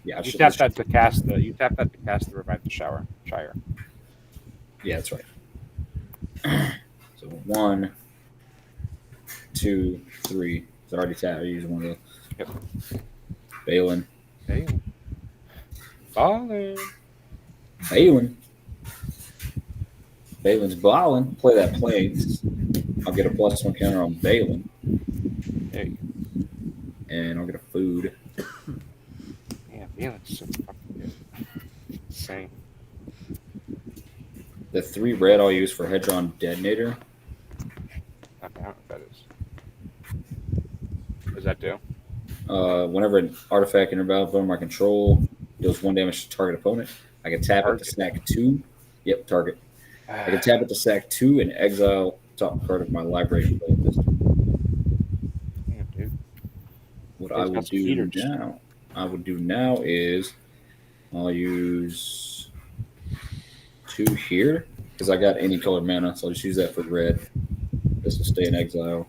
Yeah, I You should. tap that to cast the. You tap that to cast the revive the Shire. Yeah, that's right. So 1, 2, 3. It's already tapped. I used one of those. Yep. Balin. Hey. Ballin'. Balin's balling. Play that planes. I'll get a +1 counter on Balin, There you go. and I'll get a food. Yeah, Balin's so fucking good. Insane. The 3 red I'll use for Hedron Detonator. I don't know what that is. What does that do? Whenever an artifact intervalves under my control deals 1 damage to target opponent, I can tap it to sack 2. Yep, target. I can tap it to sack 2 and exile top card of my library. Damn, dude. What He's I got will some do heaters. now. Is I'll use 2 here because I got any color mana, so I'll just use that for red. This will stay in exile.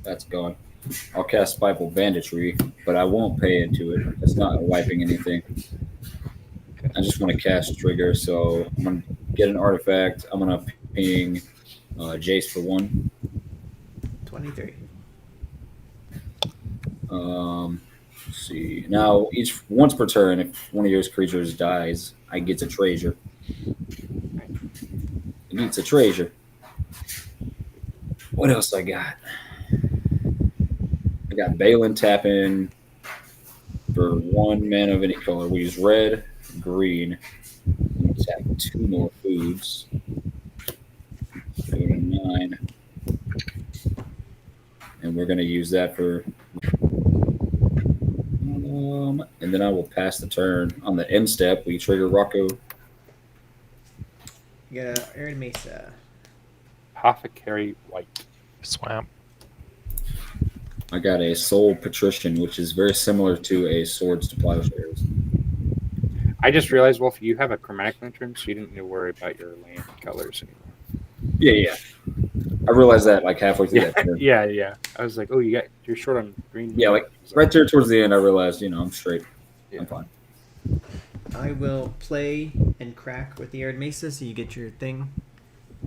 That's gone. I'll cast Spiteful Banditry, but I won't pay into it. It's not wiping anything. I just want to cast trigger, so I'm going to get an artifact. I'm going to ping Jace for 1. 23. Let's see. Now, once per turn, if one of your creatures dies, I get a treasure. It needs a treasure. What else I got? I got Balin tapping for 1 mana of any color. We use red, green. I'm going to tap 2 more foods. Go to 9. And we're going to use that for. And then I will pass the turn. On the end step, we trigger Rocco. You got a Arid Mesa. Apothecary White. Swamp. I got a Soul Patrician, which is very similar to a Swords to Plowshares. I just realized, Wolf, you have a chromatic lantern, so you didn't need to worry about your land colors anymore. Yeah. I realized that like halfway through Yeah, that turn. yeah. I was like, oh, you're short on green. Yeah, like right there towards the end, I realized, I'm straight. Yeah. I'm fine. I will play and crack with the Arid Mesa, so you get your thing.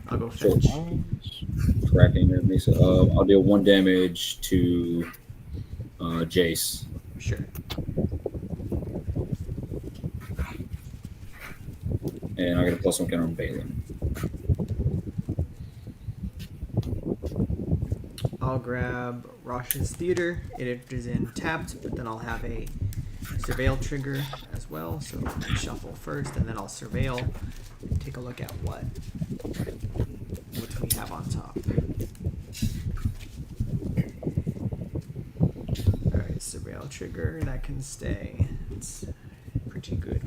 I'll go Sure. fetch. Cracking your Mesa. I'll deal 1 damage to Jace. Sure. And I got a +1 counter on Balin. I'll grab Rosh's Theater. It is in tapped, but then I'll have a Surveil trigger as well. So I'll shuffle first, and then I'll Surveil. Take a look at what we have on top. Alright, Surveil trigger. That can stay. It's pretty good.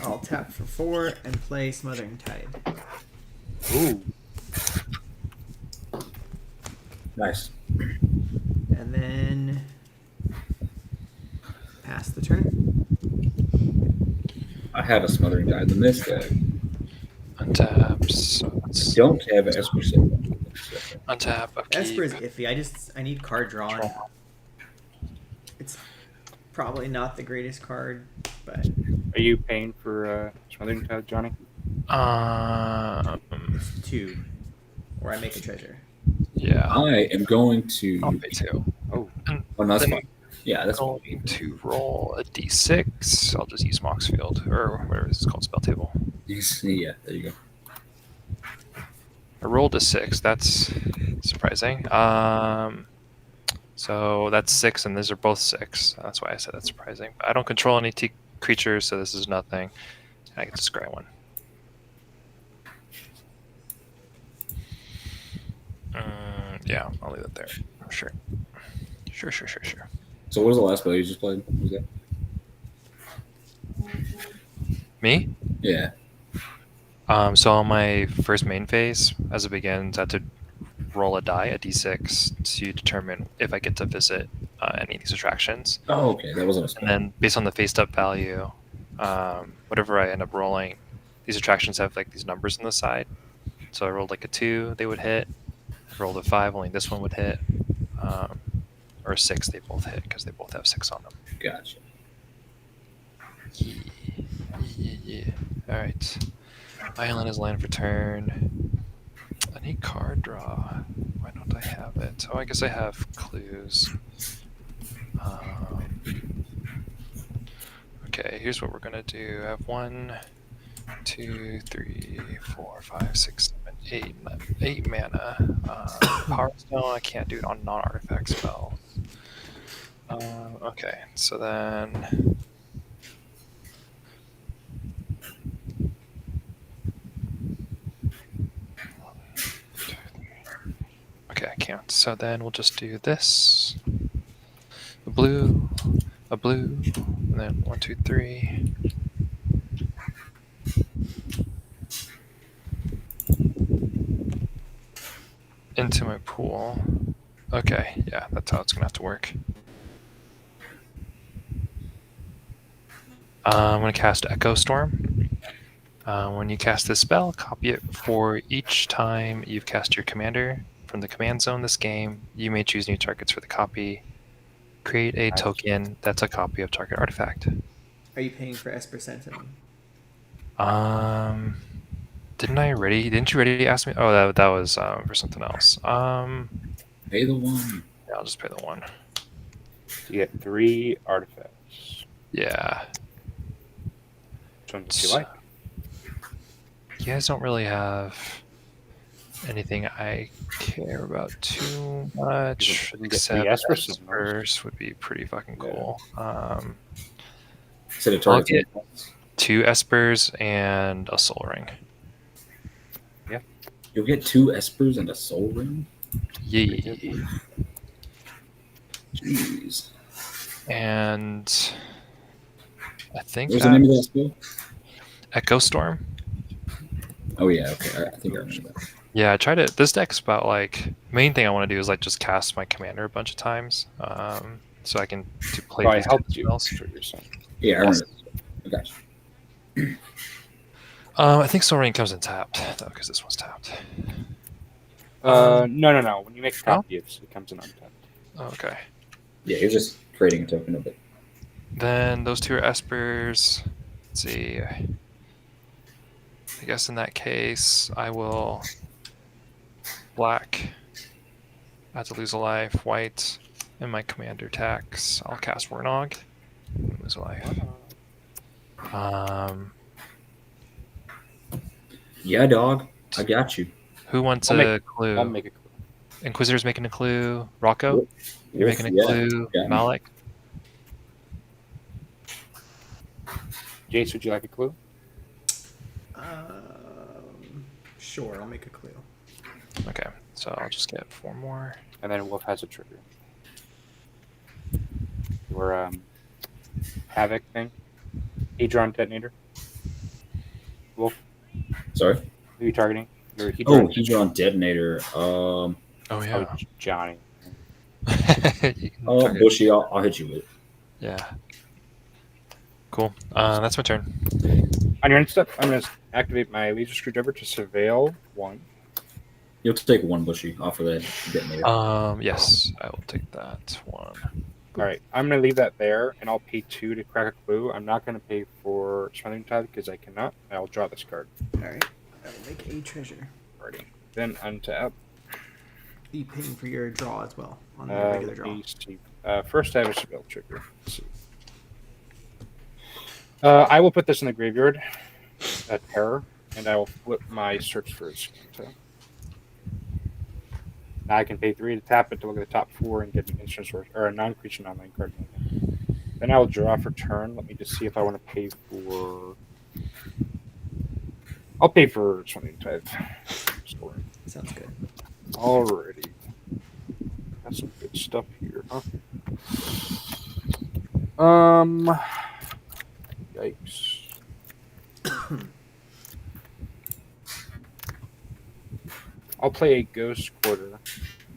I'll tap for 4 and play Smothering Tide. Ooh. Nice. And then pass the turn. I have a Smothering Tide in this deck. Untap. So it's Don't have an Esper Save. untap. Upkeep. Esper is iffy. I need card drawn. It's probably not the greatest card, but Are you paying for Smothering Tide, Johnny? it's 2. Or I make a treasure. Yeah. I am going to. I'll pay 2. Oh, Oh, no, that's Then fine. Yeah, that's I'm fine. going to roll a d6. I'll just use Moxfield or whatever it's called, spell table. Yeah, there you go. I rolled a 6. That's surprising. So that's 6, and these are both 6. That's why I said that's surprising. But I don't control any creatures, so this is nothing. And I get to scry 1. Yeah, I'll leave it there. Sure. So, what was the last spell you just played? What was that? Me? Yeah. So on my first main phase, as it begins, I had to roll a die, a d6, to determine if I get to visit any of these attractions. Oh, okay. That wasn't a And spell. then based on the faced up value, whatever I end up rolling, these attractions have like these numbers on the side. So I rolled like a 2, they would hit. I rolled a 5, only this one would hit. Or a 6, they both hit because they both have 6 on them. Gotcha. Yeah. All right. Island is land for turn. I need card draw. Why don't I have it? Oh, I guess I have clues. Okay, here's what we're gonna do. I have 1, 2, 3, 4, 5, 6, 7, 8 mana. Power Stone, I can't do it on non-artifact spells. Okay, so then. Okay, I can't. So then we'll just do this. A blue, and then 1, 2, 3. Into my pool. Okay, yeah, that's how it's gonna have to work. I'm gonna cast Echo Storm. When you cast this spell, copy it for each time you've cast your commander. From the command zone this game, you may choose new targets for the copy. Create a token that's a copy of target artifact. Are you paying for Esper Sentinel? Didn't you already ask me? Oh, that was for something else. Pay the 1. Yeah, I'll just pay the 1. you get 3 artifacts. Yeah. Which one do you like? You guys don't really have anything I care about too much, You get except 3 Esper Sentinels. Espers would be pretty fucking cool. Set a target. get 2 Espers and a Soul Ring. You'll get 2 Espers and a Soul Ring? Yeah. Jeez. And I think What was the name of that that's spell? Echo Storm. Oh, yeah. Okay. I think I remember that. Yeah, I try to. This deck's about like main thing I want to do is like just cast my commander a bunch of times, so I can play Oh, I these helped you. spells. That's what you're saying. Yeah, I remember. I got you. I think Soul Ring comes in tapped though, because this one's tapped. No. When you make a copy, it comes in untapped. Oh, okay. Yeah, you're just creating a token of it. Then those two are Espers. Let's see. I guess in that case, I will black. I have to lose a life. White, and my commander attacks. I'll cast Wernog. Lose a life. Yeah, dog. I got you. Who wants I'll a clue? I'll make a clue. Inquisitor's making a clue. Rocco, you're making a Yeah, clue. yeah. Malik. Jace, would you like a clue? Sure, I'll make a clue. Okay, so I'll just get 4 more. And then Wolf has a trigger. Your Havoc thing. Hedron detonator. Wolf, Sorry. who are you targeting? Your Hedron. Hedron detonator. Oh Oh, yeah. Johnny. You can target- Bushy. I'll hit you with it. Yeah. Cool. That's my turn. On your end step, I'm going to activate my laser screwdriver to surveil 1. You'll take 1 Bushy off of that detonator. Yes, I will take that one. All right, I'm going to leave that there, and I'll pay 2 to crack a clue. I'm not going to pay for Smothering Tide because I cannot. I'll draw this card. Alright. I will make a treasure. Already. Then untap. Be paying for your draw as well on the regular draw. First, I have a spell trigger. Let's see. I will put this in the graveyard at Terror, and I will flip my search for a Squinto. Now I can pay 3 to tap it to look at the top 4 and get an instant source or a non-creature non-land card. Then I will draw for turn. Let me just see if I want to pay for. I'll pay for something type. Sounds good. Alrighty. Got some good stuff here, huh? Yikes. I'll play a Ghost Quarter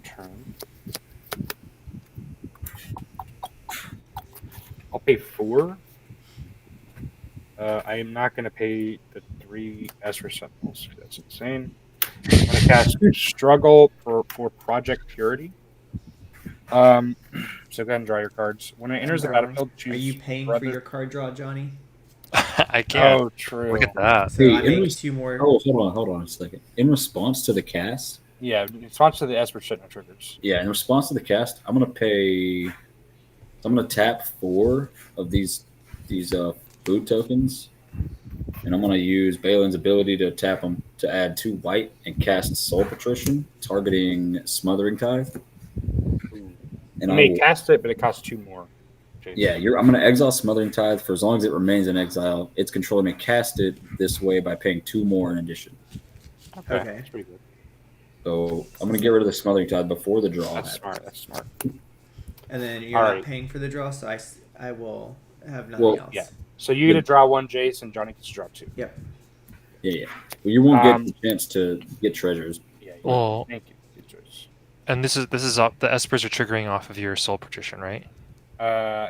turn. I'll pay 4. I am not going to pay the 3 Esper Sentinels. That's insane. I'm going to cast Struggle for Project Purity. So go ahead and draw your cards. When it enters the battlefield, choose. Are you paying for your card draw, Johnny? I can't. Oh, true. Look at that. So I make 2 more. Oh, hold on a second. In response to the cast. Yeah, in response to the Esper Sentinel triggers. Yeah, in response to the cast, I'm gonna tap 4 of these food tokens, and I'm gonna use Balin's ability to tap them to add 2 white and cast Soul Patrician, targeting Smothering Tithe. And you may cast it, but it costs 2 more. Jason. Yeah, I'm gonna exile Smothering Tithe for as long as it remains in exile. Its controller may cast it this way by paying 2 more in addition. Okay. Okay. That's pretty good. So I'm gonna get rid of the Smothering Tithe before the draw. That's smart. And then you're All not right. paying for the draw, so I will have nothing Well, else. yeah. So you get to draw 1, Jace, and Johnny gets to draw 2. Yep. Yeah. Well, you won't get the chance to get treasures. Yeah. Well, Thank you. Good choice. and this is up. The Espers are triggering off of your Soul Patrician, right?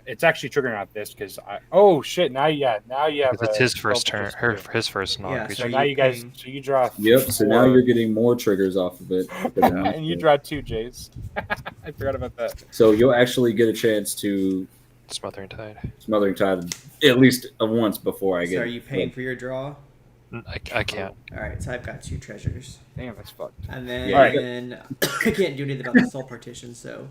It's actually triggering out this because oh shit! Now you have. Because it's his first turn. His first Yeah, non-creature. So Are now you you guys. paying- So you draw. Yep. So now 4, you're getting more triggers off of it. and you draw 2, Jace. I forgot about that. So you'll actually get a chance to Smothering Tide. Smothering Tide at least once before I get. So are you paying for your draw? I can't. Alright, so I've got 2 treasures. Damn, that's fucked. And then Yeah. I can't do anything about the soul partition, so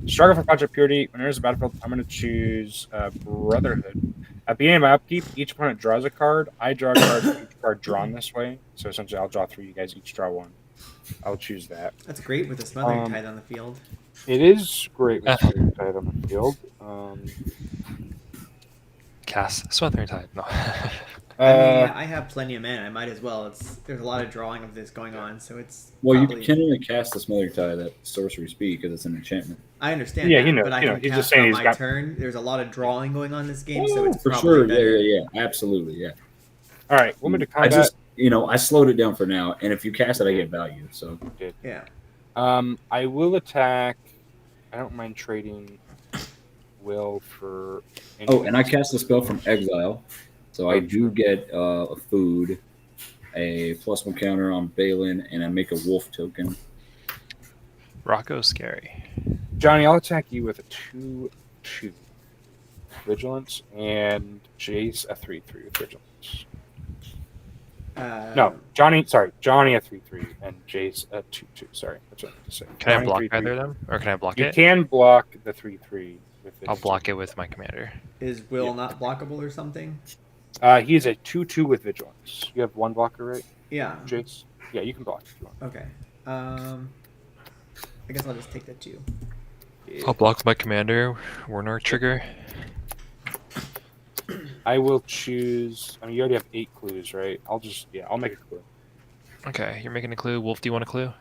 Struggle for Project Purity. When there's a battlefield, I'm going to choose Brotherhood. At the beginning of my upkeep, each opponent draws a card. I draw a card for each card drawn this way. So essentially, I'll draw 3. You guys each draw 1. I'll choose that. that's great with the smothering tide on the field. It is great with Smothering Tide on the field. Cast Smothering Tide. No. I mean, I have plenty of mana. I might as well. There's a lot of drawing of this going on, so it's. Well, you probably- can only cast the Smothering Tide at sorcery speed because it's an enchantment. I understand. Yeah, that, you know, but I you know, can he's cast just saying on he's my got- turn. There's a lot of drawing going on in this game, so it's for probably sure. better. Yeah. Absolutely. Yeah. All right, we'll move to I combat. I slowed it down for now, and if you cast it, I get value. So Yeah. I will attack. I don't mind trading Will for. and I cast the spell from exile, so I do get a food, a +1 counter on Balin, and I make a wolf token. Rocco's scary. Johnny, I'll attack you with a 2/2 vigilance, and Jace a 3/3 with vigilance. No, Johnny a 3/3, and Jace a 2/2. Sorry, that's what I meant to say. Can I Johnny, block 3/3. either of them, or can I block You it? can block the 3/3 with I'll vigilance. block it with my commander. Is Will not blockable or something? He's a 2/2 with vigilance. You have one blocker, right, Yeah. Jace? Yeah, you can block if you want. Okay. I guess I'll just take the 2. I'll block my commander. Wernog trigger. I will choose. I mean, you already have 8 clues, right? I'll make a clue. Okay, you're making a clue. Wolf, do you want a clue?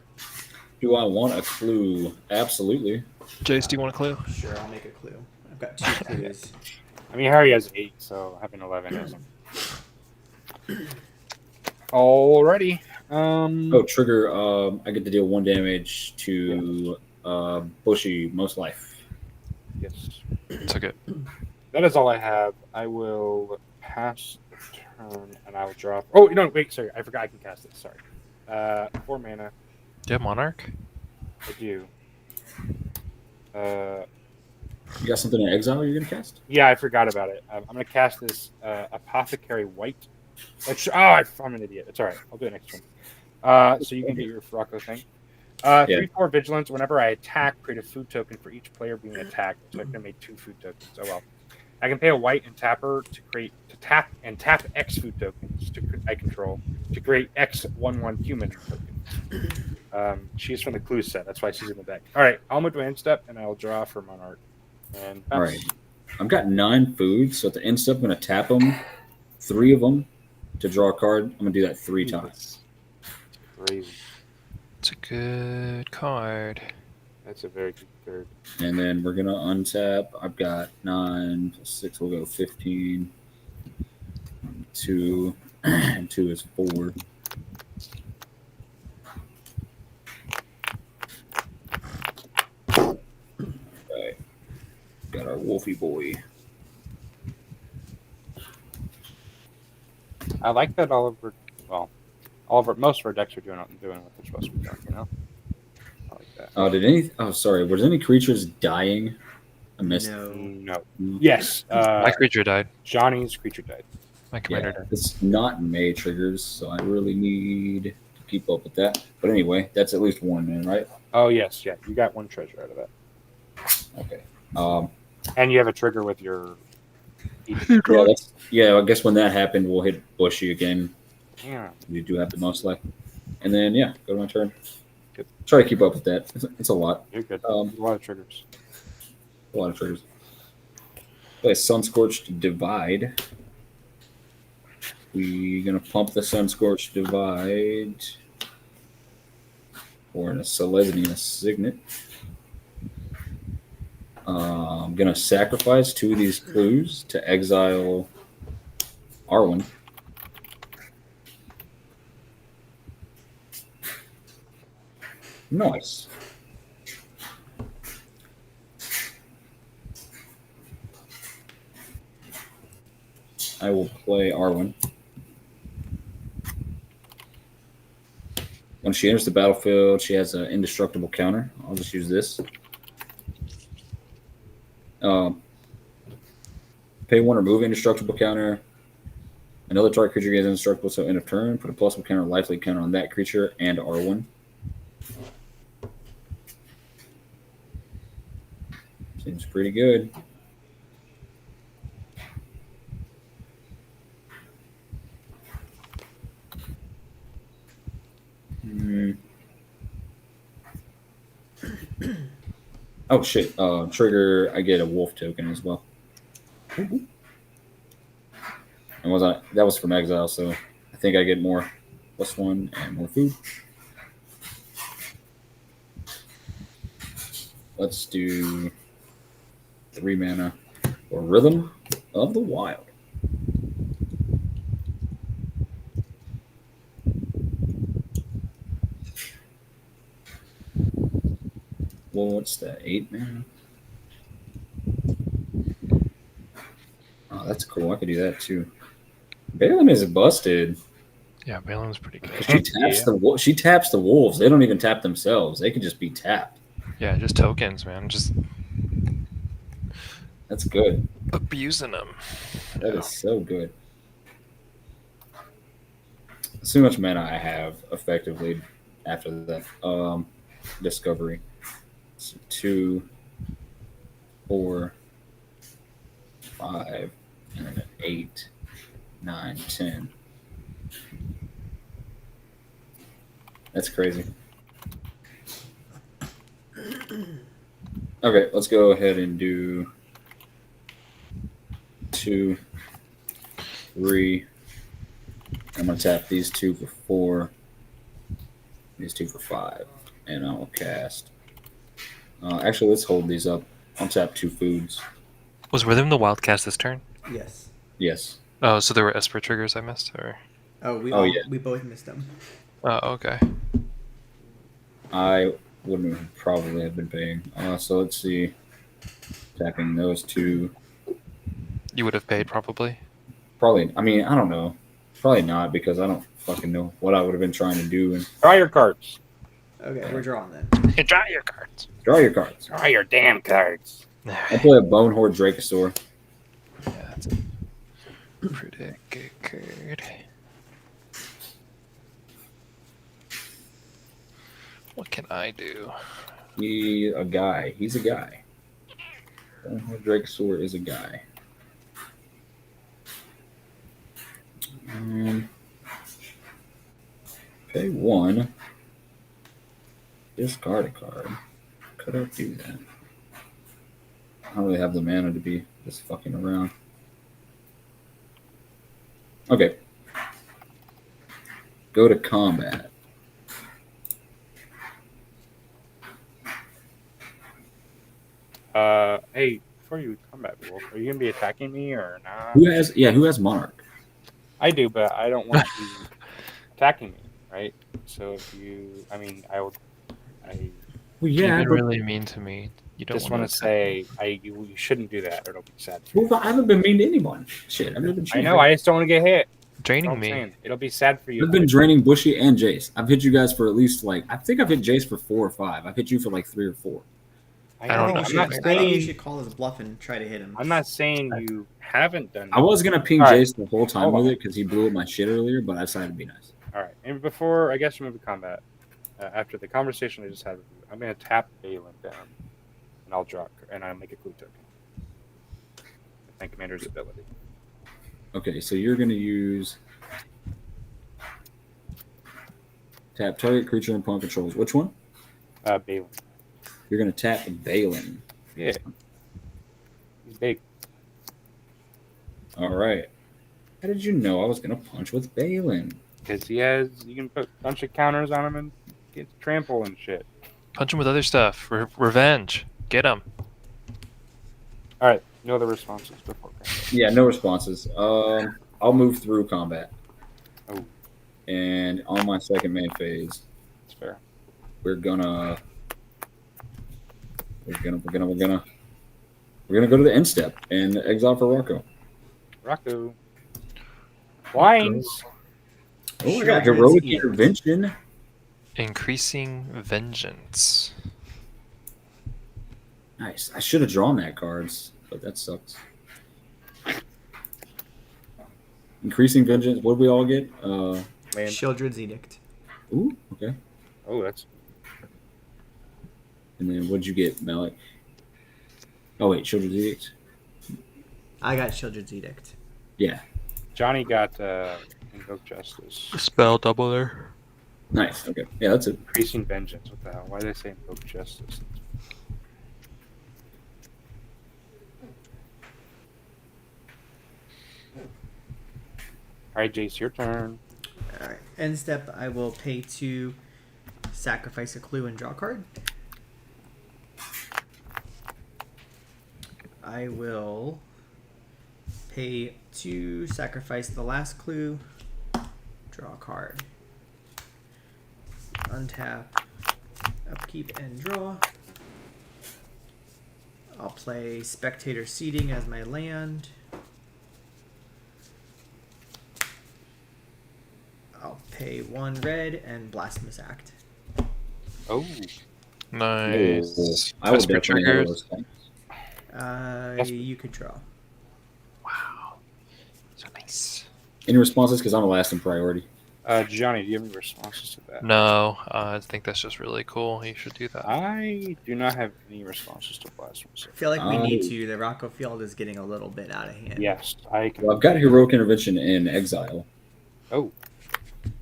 Do I want a clue? Absolutely. Jace, do you want a clue? Sure, I'll make a clue. I've got 2 clues. I mean, Harry has 8, so having 11 isn't. Alrighty. Trigger. I get to deal 1 damage to Bushy, most life. Yes. Took it. That is all I have. I will pass the turn, and I will drop. Oh no! Wait, sorry. I forgot I can cast it. Sorry. 4 mana. Do you have Monarch? I do. You got something in exile you're gonna cast? Yeah, I forgot about it. I'm gonna cast this Apothecary White. I'm an idiot. It's all right. I'll do it next turn. So you can get your Rocco thing. 3/4 vigilance. Whenever I attack, create a food token for each player being attacked. So I can make 2 food tokens. Oh well. I can pay a white and tapper to tap X food tokens I control to create X 1/1 human tokens. She's from the clue set. That's why she's in the deck. All right, I'll move to my end step and I'll draw for Monarch. And all right, I've got 9 foods, so at the end step, I'm gonna tap them, 3 of them to draw a card. I'm gonna do that 3 times. Crazy. It's a good card. That's a very good card. And then we're gonna untap. I've got 9 plus 6 will go 15. 2 and 2 is 4. Right. Got our Wolfie boy. I like that most of our decks are doing what they're supposed to be doing, you know? I like that. Sorry. Was any creatures dying? I missed. No. Yes. My creature died. Johnny's creature died. My commander died. It's not May triggers, so I really need to keep up with that. But anyway, that's at least 1 man, right? Oh, yes. Yeah, you got 1 treasure out of that. Okay. And you have a trigger with your... I guess when that happened, we'll hit Bushy again. Yeah. We do have the most life. And then, go to my turn. Good. Try to keep up with that. It's a lot. You're good. A lot of triggers. A lot of triggers. Play Sunscorched Divide. We're going to pump the Sunscorched Divide. Or in a Selesnya Signet. I'm going to sacrifice 2 of these clues to exile Arwen. Nice. I will play Arwen. When she enters the battlefield, she has an indestructible counter. I'll just use this. Pay 1, remove indestructible counter. Another target creature gets indestructible, so end of turn. Put a +1 counter, lifelink counter on that creature and Arwen. Seems pretty good. Oh shit! Trigger. I get a wolf token as well. And that was from exile, so I think I get more +1 and more food. Let's do 3 mana for Rhythm of the Wild. Well, what's that? 8 mana? Oh, that's cool. I could do that too. Balin is busted. Yeah, Balin's pretty good. She taps Yeah. she taps the wolves. They don't even tap themselves. They could just be tapped. Yeah, just tokens, man. Just That's good. abusing them. That is so good. See how much mana I have effectively after that. Discovery. So 2, 4, 5, and then 8, 9, 10. That's crazy. Okay, let's go ahead and do 2, 3. I'm gonna tap these 2 for 4, these 2 for 5, and I'll cast. Actually, let's hold these up. I'll tap 2 foods. Was Rhythm the Wildcast this turn? Yes. Yes. Oh, so there were Esper triggers I missed, or? Oh, yeah. we both missed them. Oh, okay. I wouldn't have probably have been paying. So let's see. Tapping those 2. You would have paid probably. Probably. I mean, I don't know. Probably not because I don't fucking know what I would have been trying to do. And Draw your cards. Okay, we're drawing then. Draw your cards. draw your cards. Draw your damn cards. I play a Bonehorde Dracosaur. Yeah, that's a pretty good card. What can I do? He's a guy. Bonehorde Dracosaur is a guy. Pay 1. Discard a card. Could I do that? I don't really have the mana to be just fucking around. Okay. Go to combat. Hey, before you combat Wolf, are you gonna be attacking me or not? Who has Monarch? I do, but I don't want you attacking me, right? So if you, I mean, I Well, You've yeah, uh, been but really mean to me. You don't just want to say, you shouldn't do that, or it'll be sad. well, I haven't been mean to anyone. Shit, I've never been. I know, I just don't want to get hit. draining That's what I'm me. saying. It'll be sad for you. I've been draining Bushy and Jace. I've hit you guys for at least I think I've hit Jace for 4 or 5. I've hit you for 3 or 4. I I don't know. know. I'm not I think you saying. should call his bluff and try to hit him. I'm not saying you haven't done. I was gonna ping All right. Jace the whole time Hold with on. it because he blew up my shit earlier, but I decided to be nice. All right, and before I guess we move to combat, after the conversation I just had with you, I'm gonna tap Balin down, and I'll draw, and I'll make a clue token. My commander's ability. Okay, so you're gonna use tap target creature and pawn controls. Which one? Balin. You're gonna tap Balin. Yeah. He's big. All right. How did you know I was gonna punch with Balin? Because you can put a bunch of counters on him and get trample and shit. Punch him with other stuff. Revenge. Get him. All right, no other responses before combat. Yeah, no responses. I'll move through combat. Oh. And on my second main phase, That's fair. we're gonna go to the end step and exile for Rocco. Rocco. Wines. Oh, I got Children's heroic Edict. intervention. Increasing vengeance. Nice. I should have drawn that cards, but that sucks. Increasing vengeance. What did we all get? Man. Children's Edict. Ooh, okay. Oh, that's And then what did you get, Malik? Oh wait, Children's Edict. I got Children's Edict. Yeah, Johnny got Invoke Justice. Spell doubler. nice. Okay, yeah, that's it. Increasing Vengeance. What the hell? Why did I say Invoke Justice? All right, Jace, your turn. All right. End step. I will pay 2, sacrifice a clue and draw a card. I will pay 2, sacrifice the last clue, draw a card. Untap, upkeep, and draw. I'll play Spectator Seating as my land. I'll pay 1 red and Blasphemous Act. Oh, Nice. I would Esper definitely have a triggers. response. You could draw. Wow. So nice. Any responses? Because I'm last in priority. Johnny, do you have any responses to that? No, I think that's just really cool. You should do that. I do not have any responses to Blasphemous. I feel like we need Oh. to. The Rocco field is getting a little bit out of hand. Yes, I can. Well, I've got Heroic Intervention in Exile. Oh,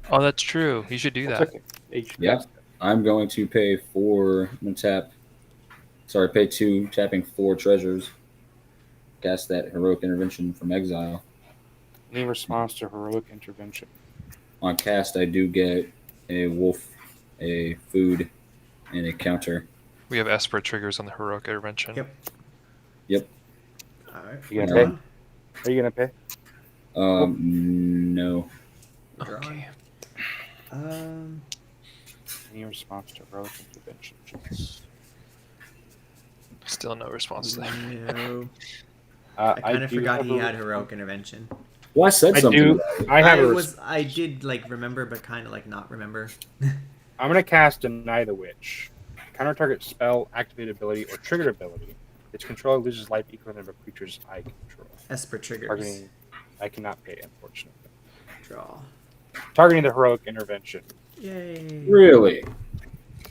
Oh, that's true. You should do that's that. okay. Hey, Yeah. I'm going to pay 4. I'm going to tap. Sorry, pay 2, tapping 4 treasures. Cast that Heroic Intervention from Exile. Any response to Heroic Intervention? On cast, I do get a wolf, a food, and a counter. We have Esper triggers on the heroic intervention. Yep. Yep. All right. You gonna Yeah. pay? Are you gonna pay? No. Okay. Any response to Heroic Intervention? Jeez. Still no response there. No. I kind of do forgot have he a had response. Heroic Intervention. Well, I said I something. do. about it. I have a response. I did like remember, but kind of like not remember. I'm going to cast Deny the Witch. Counter target spell, activated ability, or triggered ability. Its controller loses life equal to the number of creatures I control. Esper triggers. Targeting. I cannot pay, unfortunately. Draw. Targeting the Heroic Intervention. Yay. Really?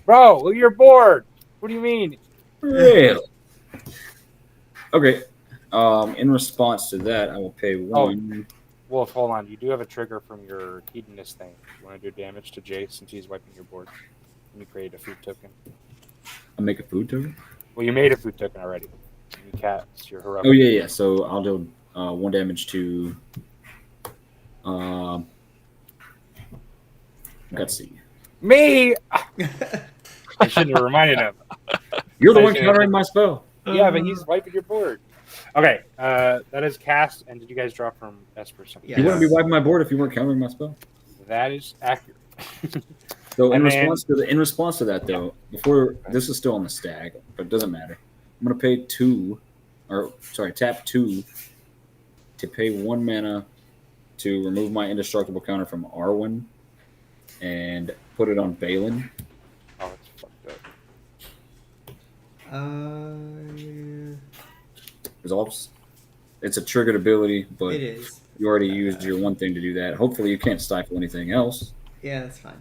Bro, look at your board. What do you mean? Really? Okay. In response to that, I will pay 1. Wolf, hold on. You do have a trigger from your Hedonist thing. You want to do damage to Jace since he's wiping your board? Let me create a food token. I'll make a food token. Well, you made a food token already. You cast your heroic. Oh yeah. So I'll do 1 damage to. Let's see. Me! I shouldn't have reminded him. You're the one Okay. countering my spell. Yeah, but he's wiping your board. Okay, that is cast. And did you guys draw from Esper something? Yes. You wouldn't be wiping my board if you weren't countering my spell. That is accurate. So in And then- response to that though, before this is still on the stag, but it doesn't matter. I'm gonna pay 2, tap 2 to pay 1 mana to remove my indestructible counter from Arwen and put it on Balin. Oh, it's fucked up. Resolves. It's a triggered ability, but It is. you already used your one thing to do that. Hopefully you can't stifle anything else. Yeah, that's fine.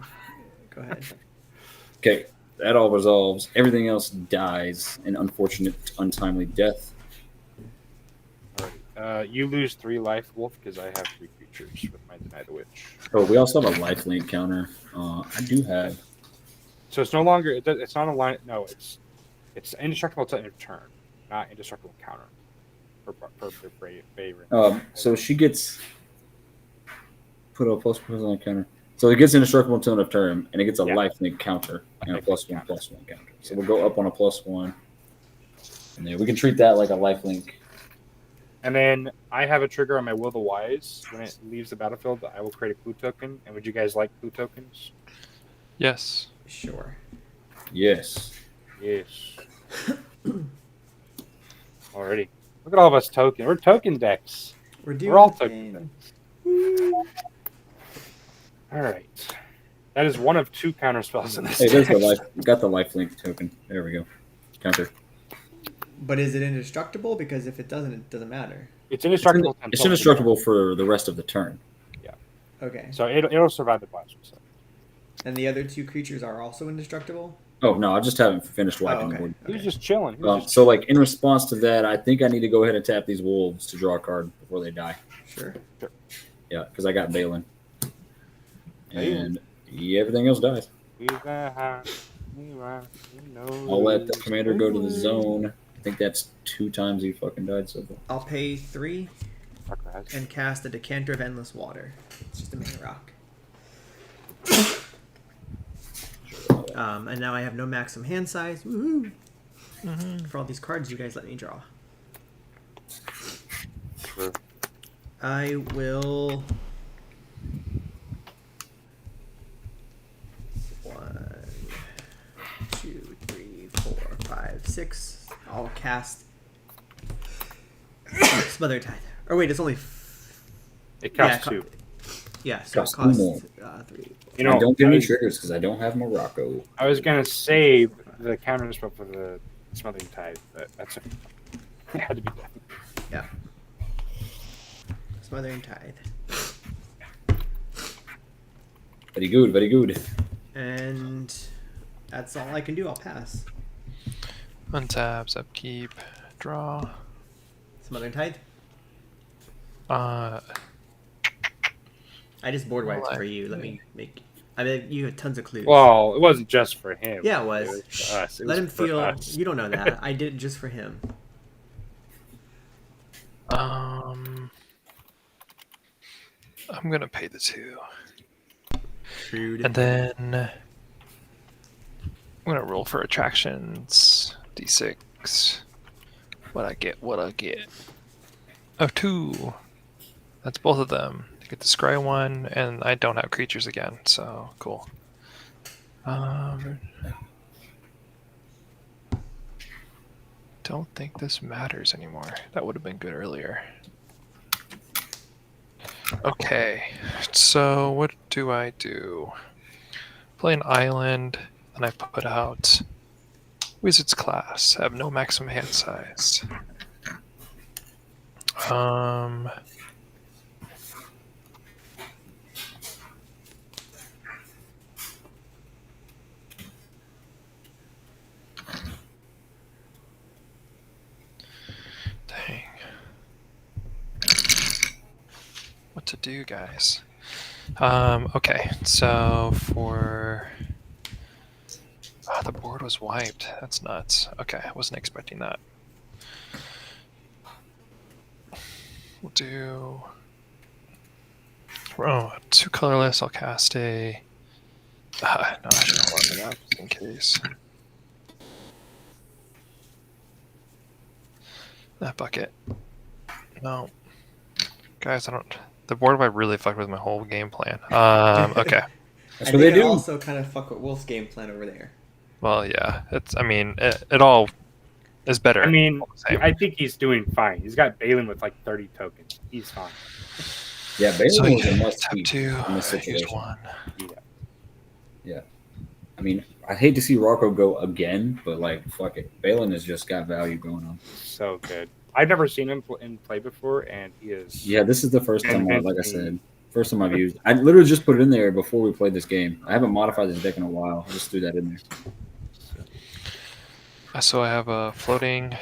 Go ahead. Okay, that all resolves. Everything else dies an unfortunate, untimely death. Alrighty. You lose 3 life, Wolf, because I have 3 creatures with my Deny the Witch. Oh, we also have a lifelink counter. I do have. So it's no longer. It's not a line. No, it's indestructible to end of turn, not indestructible counter. For Bayron. So she gets put a +1 on the counter. So it gets indestructible until end of turn, and it gets a Yeah. lifelink counter and a +1 Lifelink +1 counter. So we'll go up on a +1, and then we can treat that like a lifelink. And then I have a trigger on my Will the Wise. When it leaves the battlefield, I will create a clue token. And would you guys like clue tokens? Yes. Sure. Yes. Yes. Alrighty. Look at all of us token. We're token decks. We're doing We're all the token thing. decks. All right. That is one of 2 counter spells in this Hey, there's the deck. life. We got the lifelink token. There we go. Counter. But is it indestructible? Because if it doesn't matter. It's indestructible. It's indestructible for the rest of the turn. Okay. So it'll survive the blast. So. And the other 2 creatures are also indestructible? Oh no, I just haven't finished wiping okay. the board. He was just chilling. He was just So, like in response to that, I think I need to go ahead and tap these wolves to draw a card before they die. Sure. Yeah, because I got Balin, Hey. and everything else dies. I'll I'll let the commander go to the zone. I think that's 2 times he fucking died so far. I'll pay 3 and cast a Decanter of Endless Water. It's just a mana rock. And now I have no maximum hand size. Woohoo! For all these cards you guys let me draw. True. I will... 1, 2, 3, 4, 5, 6. I'll cast Smother Tithe. Or wait, it's only. It costs yeah, 2. Yeah, so Costs it costs 2 more. 3. You know, don't give I me was- triggers because I don't have Morocco. I was gonna save the counter spell for the Smothering Tide, but that's it had to be done. Yeah. Smothering Tithe. Very good, very good. And that's all I can do. I'll pass. Untabs, upkeep, draw. Smothering Tithe. Uh, I just board wiped Well, for you. Let me make. I mean, you had tons of clues. Well, it wasn't just for him. yeah, it was. for us. It Let was him for feel. us. You don't know that. I did it just for him. I'm gonna pay the 2, Rude. and then I'm gonna roll for attractions. D6. What I get? What I get? Oh, 2. That's both of them. I get the scry one, and I don't have creatures again, so cool. Don't think this matters anymore. That would have been good earlier. Okay, so what do I do? Play an island, and I put out Wizard's class. I have no maximum hand size. Dang. What to do, guys? Okay, so for the board was wiped. That's nuts. Okay, I wasn't expecting that. We'll do 2 colorless. I'll cast a. No, I should have it up just in case. That bucket. No, guys, I don't. The board wipe really fucked with my whole game plan. Okay. That's I what they think it do. also kind of fuck with Wolf's game plan over there. Well, yeah. It's. I mean, it all is better. I mean, all the same. I think he's doing fine. He's got Balin with like 30 tokens. He's fine. Yeah, Balin So was a yeah, must tap keep 2. in this I used situation. 1. I mean, I hate to see Rocco go again, but like, fuck it. Balin has just got value going on. So good. I've never seen him in play before, and he is. Yeah, this is the first time, like I Convinced me. said, first time I've used. I literally just put it in there before we played this game. I haven't modified this deck in a while. I just threw that in there. So I have a floating.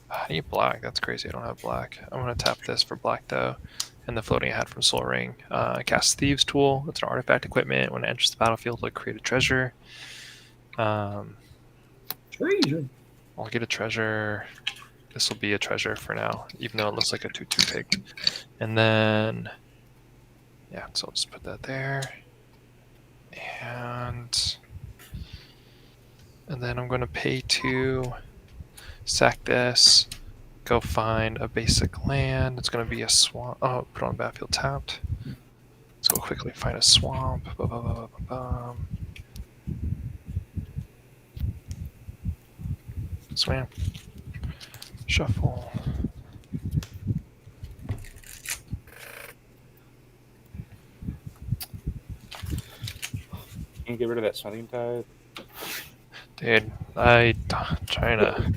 I need black. That's crazy. I don't have black. I'm gonna tap this for black though, and the floating I had from Soul Ring. I cast Thieves' Tool. It's an artifact equipment. When it enters the battlefield, it'll create a treasure. Treasure. I'll get a treasure. This will be a treasure for now, even though it looks like a 2/2 pig. And then, yeah, so I'll just put that there. And then I'm going to pay 2, sack this, go find a basic land. It's going to be a swamp. Oh, put on battlefield tapped. Let's go quickly find a swamp. Swam. Shuffle. Can you get rid of that Smothering Tide? Dude, I'm trying to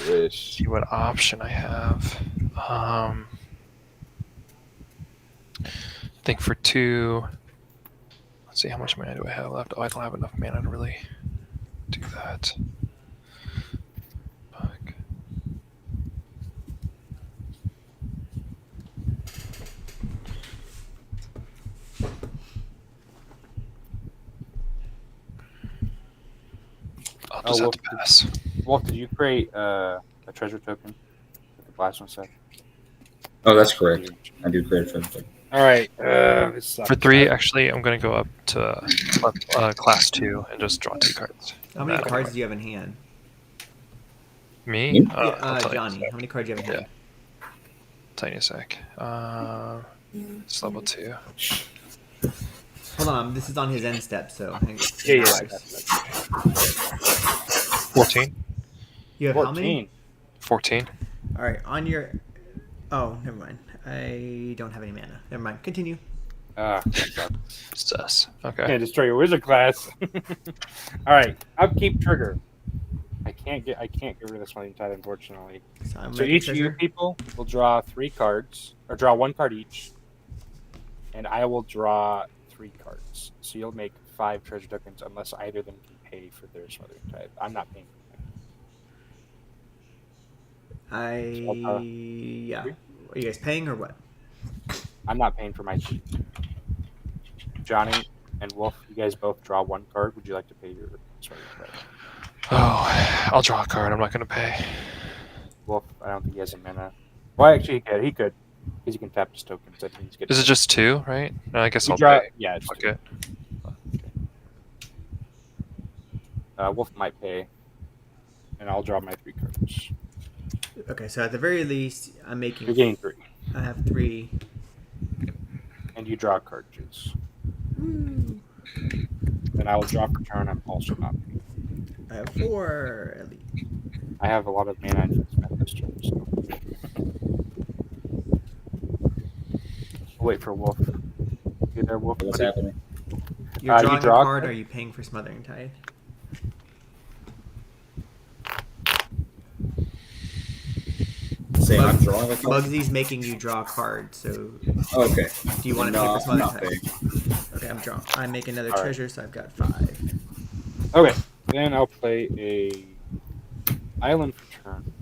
Wish. see what option I have. I think for 2. Let's see, how much mana do I have left? Oh, I don't have enough mana to really do that. Fuck. I'll just have to pass. Wolf, did you create a treasure token with the blast one set? Oh, that's correct. I do create a treasure token. All right. This sucks. For 3, actually, I'm going to go up to class 2 and just draw 2 cards. How many That cards anyway. do you have in hand? Me? Me? I'll tell you in a Johnny, sec. how many cards do you have in hand? Tell you in a sec. It's level 2. Hold on, this is on his end step, so hang Yeah. 14. You have how many? 14. 14. All right, on your. Oh, never mind. I don't have any mana. Never mind. Continue. Sus. Okay. Can't destroy your wizard class. All right, upkeep trigger. I can't get rid of this one tide, unfortunately. So, So each of you people will draw 3 cards, or draw 1 card each, and I will draw 3 cards. So you'll make 5 treasure tokens unless either of them can pay for their smothering tide. I'm not paying for mine. Yeah. Are you guys paying or what? I'm not paying for my tea. Johnny and Wolf, you guys both draw 1 card. Would you like to pay your smothering tide? Oh, I'll draw a card. I'm not going to pay. Wolf, I don't think he has a mana. Well, actually, he could. Because he can tap his tokens. That means Is it just 2, right? No, I guess you I'll draw? pay. Yeah, it's Fuck 2. it. Wolf might pay. And I'll draw my 3 cards. Okay, so at the very least, I'm making. You're getting 3. I have 3. And you draw cards. Woo. Then I will draw for turn. I'm also not paying. I have 4 at least. I have a lot of mana I need to spend this turn. So. I'll wait for Wolf. You there, Wolf? What's buddy? happening? You're drawing draw a a card, card? or are you paying for Smothering Tide? Say I'm drawing a card. Bugsy's making you draw a card, so Okay. do you want to No, pay for I'm Smothering not Tide? paying. Okay, I'm drawing. I make another All right. treasure, so I've got 5. Okay. Then I'll play a island for turn.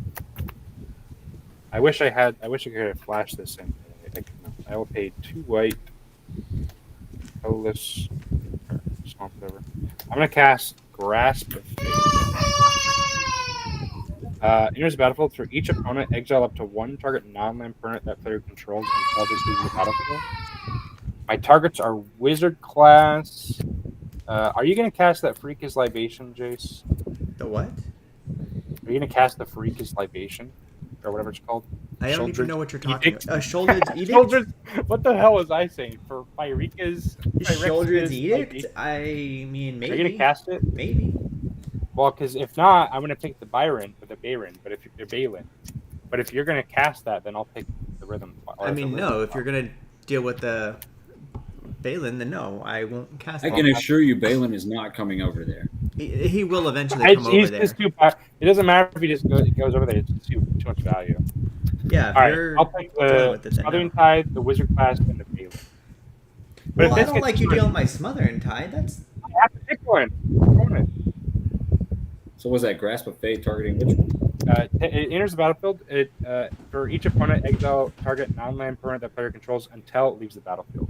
I wish I could have flashed this in. I will pay 2 white. Colorless. Swamp, whatever. I'm gonna cast Grasp of Fate. Enters the battlefield for each opponent. Exile up to 1 target non-land permanent that player controls until this leaves the battlefield. My targets are wizard class. Are you gonna cast that Freakish Libation, Jace? The what? Are you gonna cast the Freakish Libation, or whatever it's called? I don't even Shouldered know what you're talking Edict? about. Shouldered Edict? Shouldered. What the hell was I saying? For Pyreka's Shouldered Libation? Edict? I mean, maybe. Are you gonna cast it? Maybe. Well, because if not, I'm gonna pick the Byron or the Bayron, but if you're Balin. But if you're gonna cast that, then I'll pick the Rhythm. or I the mean, Rhythm no. If file. you're gonna deal with the Balin, then no, I won't cast I it. can assure you, Balin is not coming over there. He will eventually come over He's there. just too. It doesn't matter if he just goes over there. It's just too much value. Yeah, if All right, you're I'll pick dealing the with it, then Southern no. Tide, the Wizard class, and the Balin. But Well, if I this don't gets like you too dealing much- my Smothering Tide. That's I have to pick one. Opponent. So was that Grasp of Fate targeting which one? It enters the battlefield. For each opponent, exile target non-land permanent that player controls until it leaves the battlefield.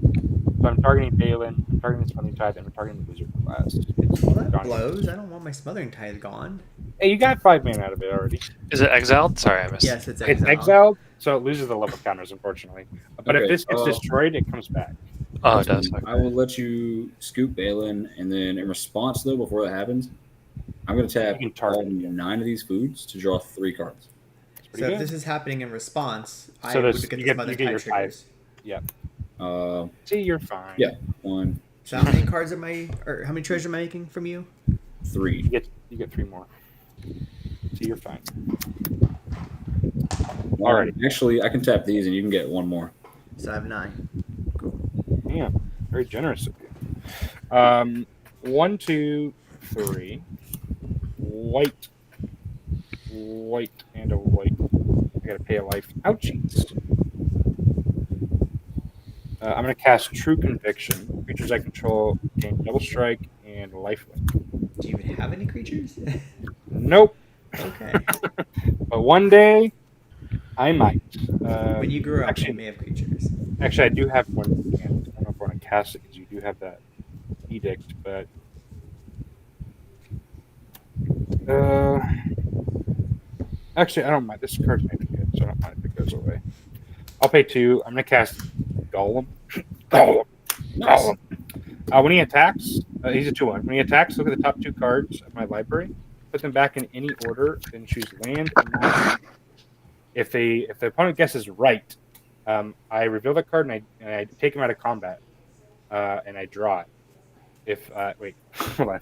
So I'm targeting Balin, I'm targeting the Smothering Tide, and I'm targeting the Wizard class. It's well, that gone. blows. I don't want my Smothering Tide gone. Hey, you got 5 mana out of it already. Is it exiled? Sorry, I missed. Yes, it's It's exiled. exiled, so it loses the level counters, unfortunately. But if Okay, this gets destroyed, it comes back. Oh, it does. I will let you scoop Balin, and then in response, though, before that happens, I'm going to tap You can target all 9 of these foods to draw 3 cards. It's So pretty if good. this is happening in response, I So would there's- get you the get- Smothering you get Tide your triggers. See, you're fine. Yeah. 1, So how many cards am I, or how many treasures am I making from you? 3. You get 3 more. See, you're fine. Alrighty. Actually, I can tap these, and you can get 1 more. So I have 9. Yeah, very generous of you. 1, 2, 3. White, and a white. I gotta pay a life. Ouchies. I'm gonna cast True Conviction. Creatures I control gain double strike and lifelink. Do you even have any creatures? Nope. Okay. But one day, I might. When you grew up, actually- you may have creatures. Actually, I do have one. I don't know if I want to cast it because you do have that edict, but actually, I don't mind. This card's maybe good, so I don't mind if it goes away. I'll pay 2. I'm gonna cast Golem. Golem. Nice. Golem. When he attacks, he's a 2/1. When he attacks, look at the top 2 cards of my library. Put them back in any order, then choose land and monster. If the opponent guesses right, I reveal the card and I take him out of combat, and I draw it. If wait, hold on.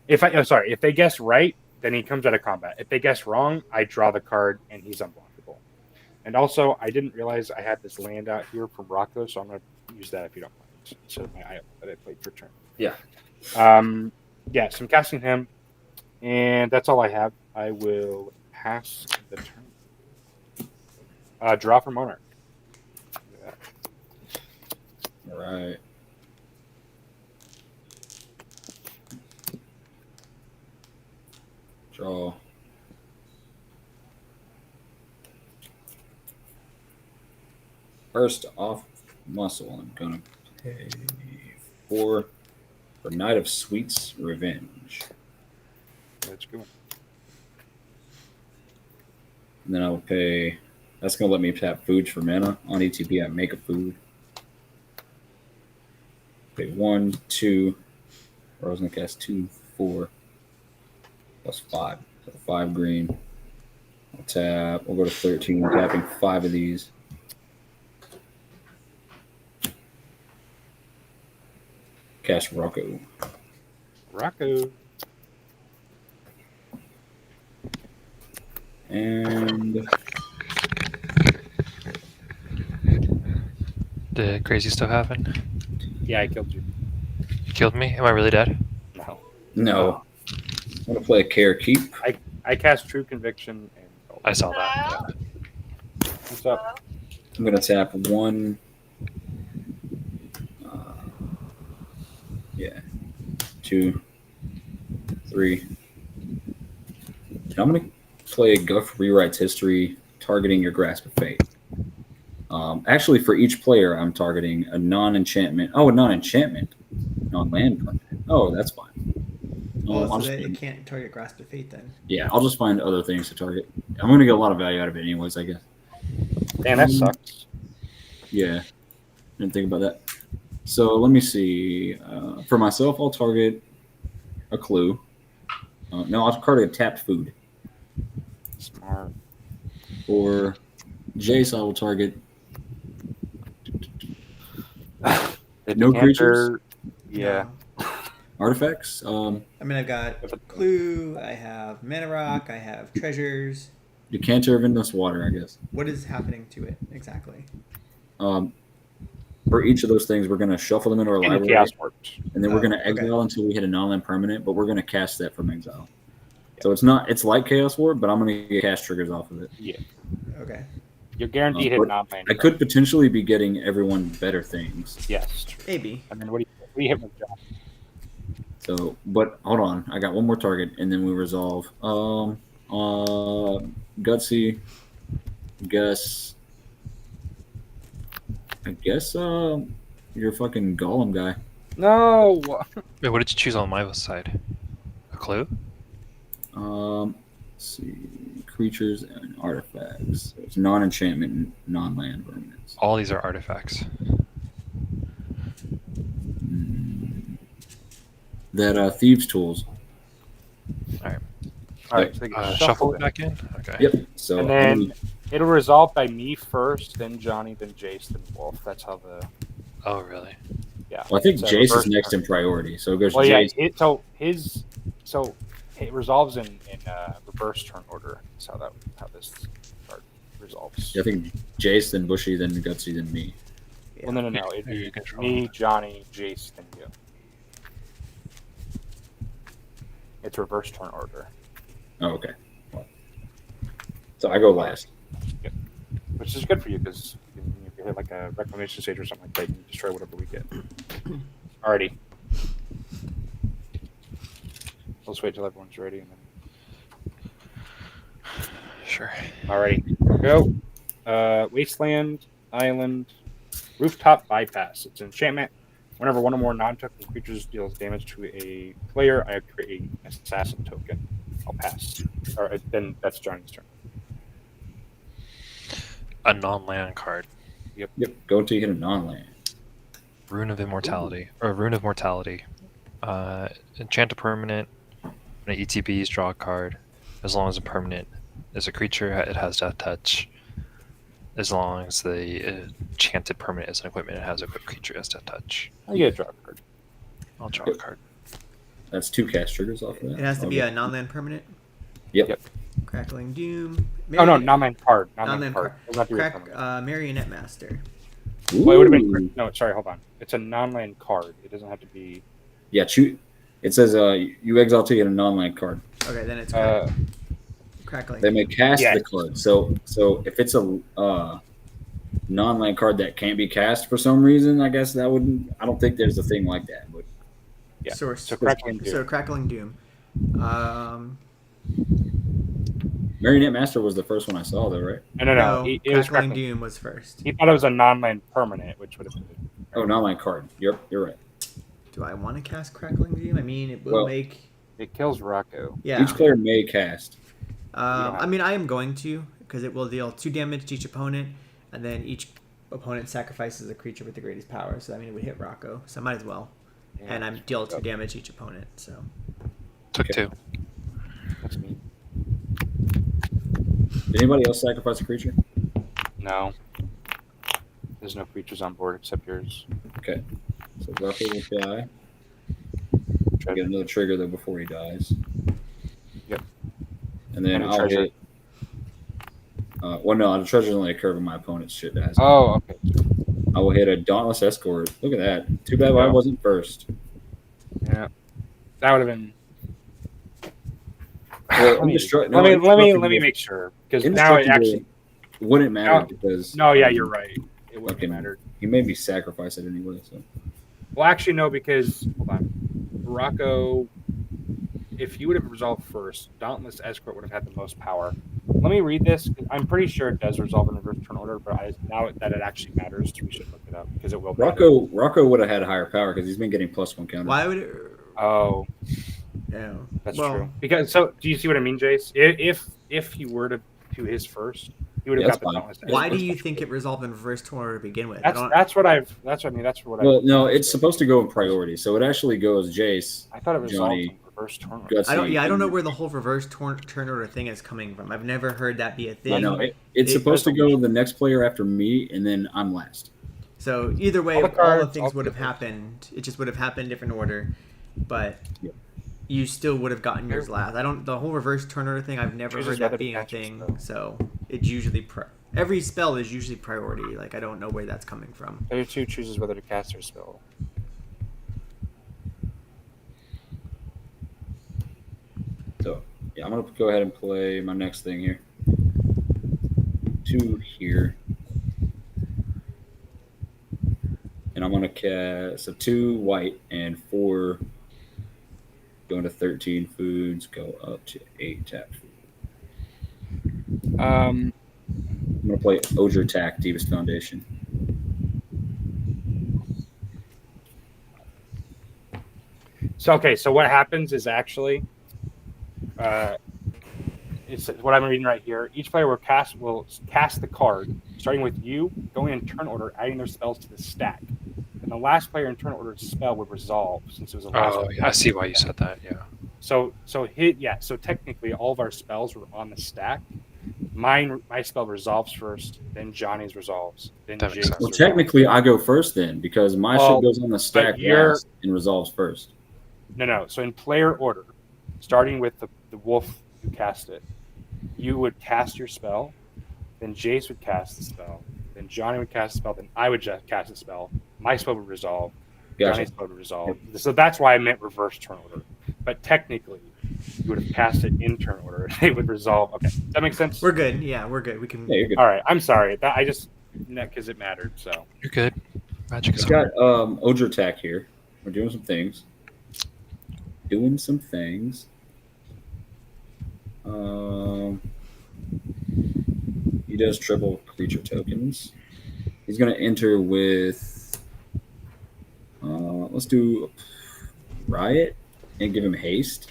If they guess right, then he comes out of combat. If they guess wrong, I draw the card and he's unblockable. And also, I didn't realize I had this land out here from Rocco, so I'm going to use that if you don't mind. So my island that I played for turn. Yeah. Yeah, so I'm casting him, and that's all I have. I will pass the turn. Draw for Monarch. All right. Draw. First off muscle, I'm gonna pay 4 for Knight of Sweets Revenge. Let's go. And then I'll pay. That's gonna let me tap foods for mana. On ETP, I make a food. Pay 1, 2. Or I was gonna cast 2, 4. Plus 5. So 5 green. I'll tap. We'll go to 13. Tapping 5 of these. Cast Rocco. Rocco. And Did crazy stuff happen? Yeah, I killed you. You killed me? Am I really dead? No. no. I'm gonna play a Care Keep. I cast True Conviction and. I saw that. What's up? I'm gonna tap 1. Yeah. 2, 3. And I'm gonna play Guff Rewrites History, targeting your Grasp of Fate. Actually, for each player, I'm targeting a non-enchantment. Oh, a non-enchantment, non-land permanent. Oh, that's fine. Oh, I'll so just- it can't target Grasp of Fate then. yeah, I'll just find other things to target. I'm gonna get a lot of value out of it, anyways. I guess. Damn, that sucks. Yeah, didn't think about that. So let me see. For myself, I'll target a clue. No, I'll target a tapped food. Smart. For Jace, I will target The No decanter- Yeah. No. artifacts. I mean, I've got Clue, I have Mana Rock, I have Treasures. Decanter of Endless Water, I guess. What is happening to it exactly? For each of those things, we're going to shuffle them into our And the library, Chaos Warped. and then we're Oh, going to exile until we hit a non-land permanent, but we're going to cast that from exile. So it's like Chaos War, but I'm going to get cast triggers off of it. Yeah. Okay. You're guaranteed But hit non-land. I could potentially be getting everyone better things. Yes. True. Maybe. And then what do you hit with John? So, but hold on, I got one more target, and then we resolve. Gutsy, Gus. I guess you're a fucking Golem guy. No. Wait, what did you choose on my side? A clue? Let's see, creatures and artifacts. So it's non-enchantment, and non-land permanents. All these are artifacts. That thieves' tools. All right. So Shuffle it back in? Okay. Yep. So And then it'll resolve by me first, then Johnny, then Jace, then Wolf. That's how the Oh, really? yeah. well, I think It's a Jace is reverse next turn. in priority. So it goes Well, yeah. Jace. So it resolves in reverse turn order. That's how this card resolves. I think Jace, then Bushy, then Gutsy, then me. Well, no. It'd Who be you control. me, Johnny, Jace, then you. It's reverse turn order, Oh, okay. So I go last. which is good for you because if you hit like a reclamation stage or something like that, you can destroy whatever we get. Alrighty. Let's wait till everyone's ready and then. Sure. Alrighty, go. Wasteland, Island, Rooftop Bypass. It's an enchantment. Whenever one or more non-token creatures deals damage to a player, I create an assassin token. I'll pass. Then that's Johnny's turn. A non-land card. Yep. Go until you hit a non-land. Rune of Immortality. Or Rune of Mortality. Enchant a permanent. When it ETBs, draw a card. As long as a permanent is a creature, it has Death Touch. As long as the enchanted permanent is an equipment, it has equipped creature as Death Touch. I get a draw card. I'll draw a card. That's 2 cast triggers off of that. It has to be a non-land permanent. Yep. Crackling Doom. Oh no, non-land card. Non-land Non-land card. card. Does not do with Crack permanent. Marionette Master. Well, it would have Ooh. been no. Sorry, hold on. It's a non-land card. It doesn't have to be. Yeah, it says you exile to get a non-land card. Okay, then it's Crackling. They may cast Yeah. the card. So if it's a non-land card that can't be cast for some reason, I guess that wouldn't. I don't think there's a thing like that. But Yeah. Source. So Crackling Doom. So Crackling Doom. Marionette Master was the first one I saw, though, right? No. It was Crackling Crackling. Doom was first. He thought it was a non-land permanent, which would have been. Oh, non-land card. You're right. Do I want to cast Crackling Doom? I mean, it will Well, make. It kills Rocco. Yeah. Each player may cast. I mean, I am going to, because it will deal 2 damage to each opponent, and then each opponent sacrifices a creature with the greatest power. So I mean, it would hit Rocco. So I might as well. Yeah. And I'm deal 2 damage to each opponent. So Took Okay. 2. That's me. Did anybody else sacrifice a creature? No. There's no creatures on board except yours. Okay. So Rocco will die. Treasure. Get another trigger though before he dies. Yep. And then And a I'll treasure. hit. Well, no, the treasure's only a curve of my opponent's shit dies. Oh, okay. I will hit a Dauntless Escort. Look at that. Too bad I No. wasn't first. Yeah. That would have been. Well, Let me indestructible make sure because now it actually. wouldn't matter Now- because. No, yeah, you're right. It wouldn't Fucking- matter. He made me sacrifice it anyway. So Well, actually, no, because hold on, Rocco. If you would have resolved first, Dauntless Escort would have had the most power. Let me read this. I'm pretty sure it does resolve in reverse turn order, but now that it actually matters, we should look it up because it will. matter. Rocco would have had higher power because he's been getting +1 counter. why would it? Oh, Yeah. that's Well, true. Because do you see what I mean, Jace? If he were to do his first, he would have Yeah, got that's the fine. Dauntless Escort. Why do you think it resolved in reverse turn order to begin with? That's what I. Well, no, it's supposed to go in priority, so it actually goes Jace, I thought it resolved Johnny, in reverse turn order. Gutsy. I don't know where the whole reverse turn order thing is coming from. I've never heard that be a thing. I know it's supposed to go the next player after me, and then I'm last. So either way, All all the the, cards, things all would have the- happened. It just would have happened in different order, but Yep. you still would have gotten yours last. The whole reverse turn order thing. I've never Chooses heard whether that to being a catch your thing. spell. So it's usually every spell is usually priority. Like I don't know where that's coming from. Player 2 chooses whether to cast their spell. So yeah, I'm gonna go ahead and play my next thing here. 2 here, and I'm gonna cast 2 white and 4. Going to 13 foods. Go up to 8 tap food. I'm gonna play Ogre Attack, Deepest Foundation. So what happens is actually, it's what I'm reading right here. Each player will cast the card, starting with you, going in turn order, adding their spells to the stack. And the last player in turn order's spell would resolve since it was the last. Oh, yeah, I see why you said that. Yeah. So technically all of our spells were on the stack. My spell resolves first, then Johnny's resolves, then That makes Jake's sense. Well, resolves. technically, I go first then because my Well, shit goes on the stack you're- last and resolves first. No. So in player order, starting with the wolf who cast it, you would cast your spell, then Jace would cast the spell, then Johnny would cast the spell, then I would just cast the spell. My spell would resolve. Gotcha. Johnny's spell would resolve. So that's why I meant reverse turn order. But technically, you would have cast it in turn order. It would resolve. Okay, that makes sense. We're good. Yeah, we're good. We can. Yeah, you're good. All right. I'm sorry. Because it mattered. So You're good. Magic is I've got hard. Ogre Attack here. We're doing some things. He does triple creature tokens. He's going to enter with. Let's do Riot and give him haste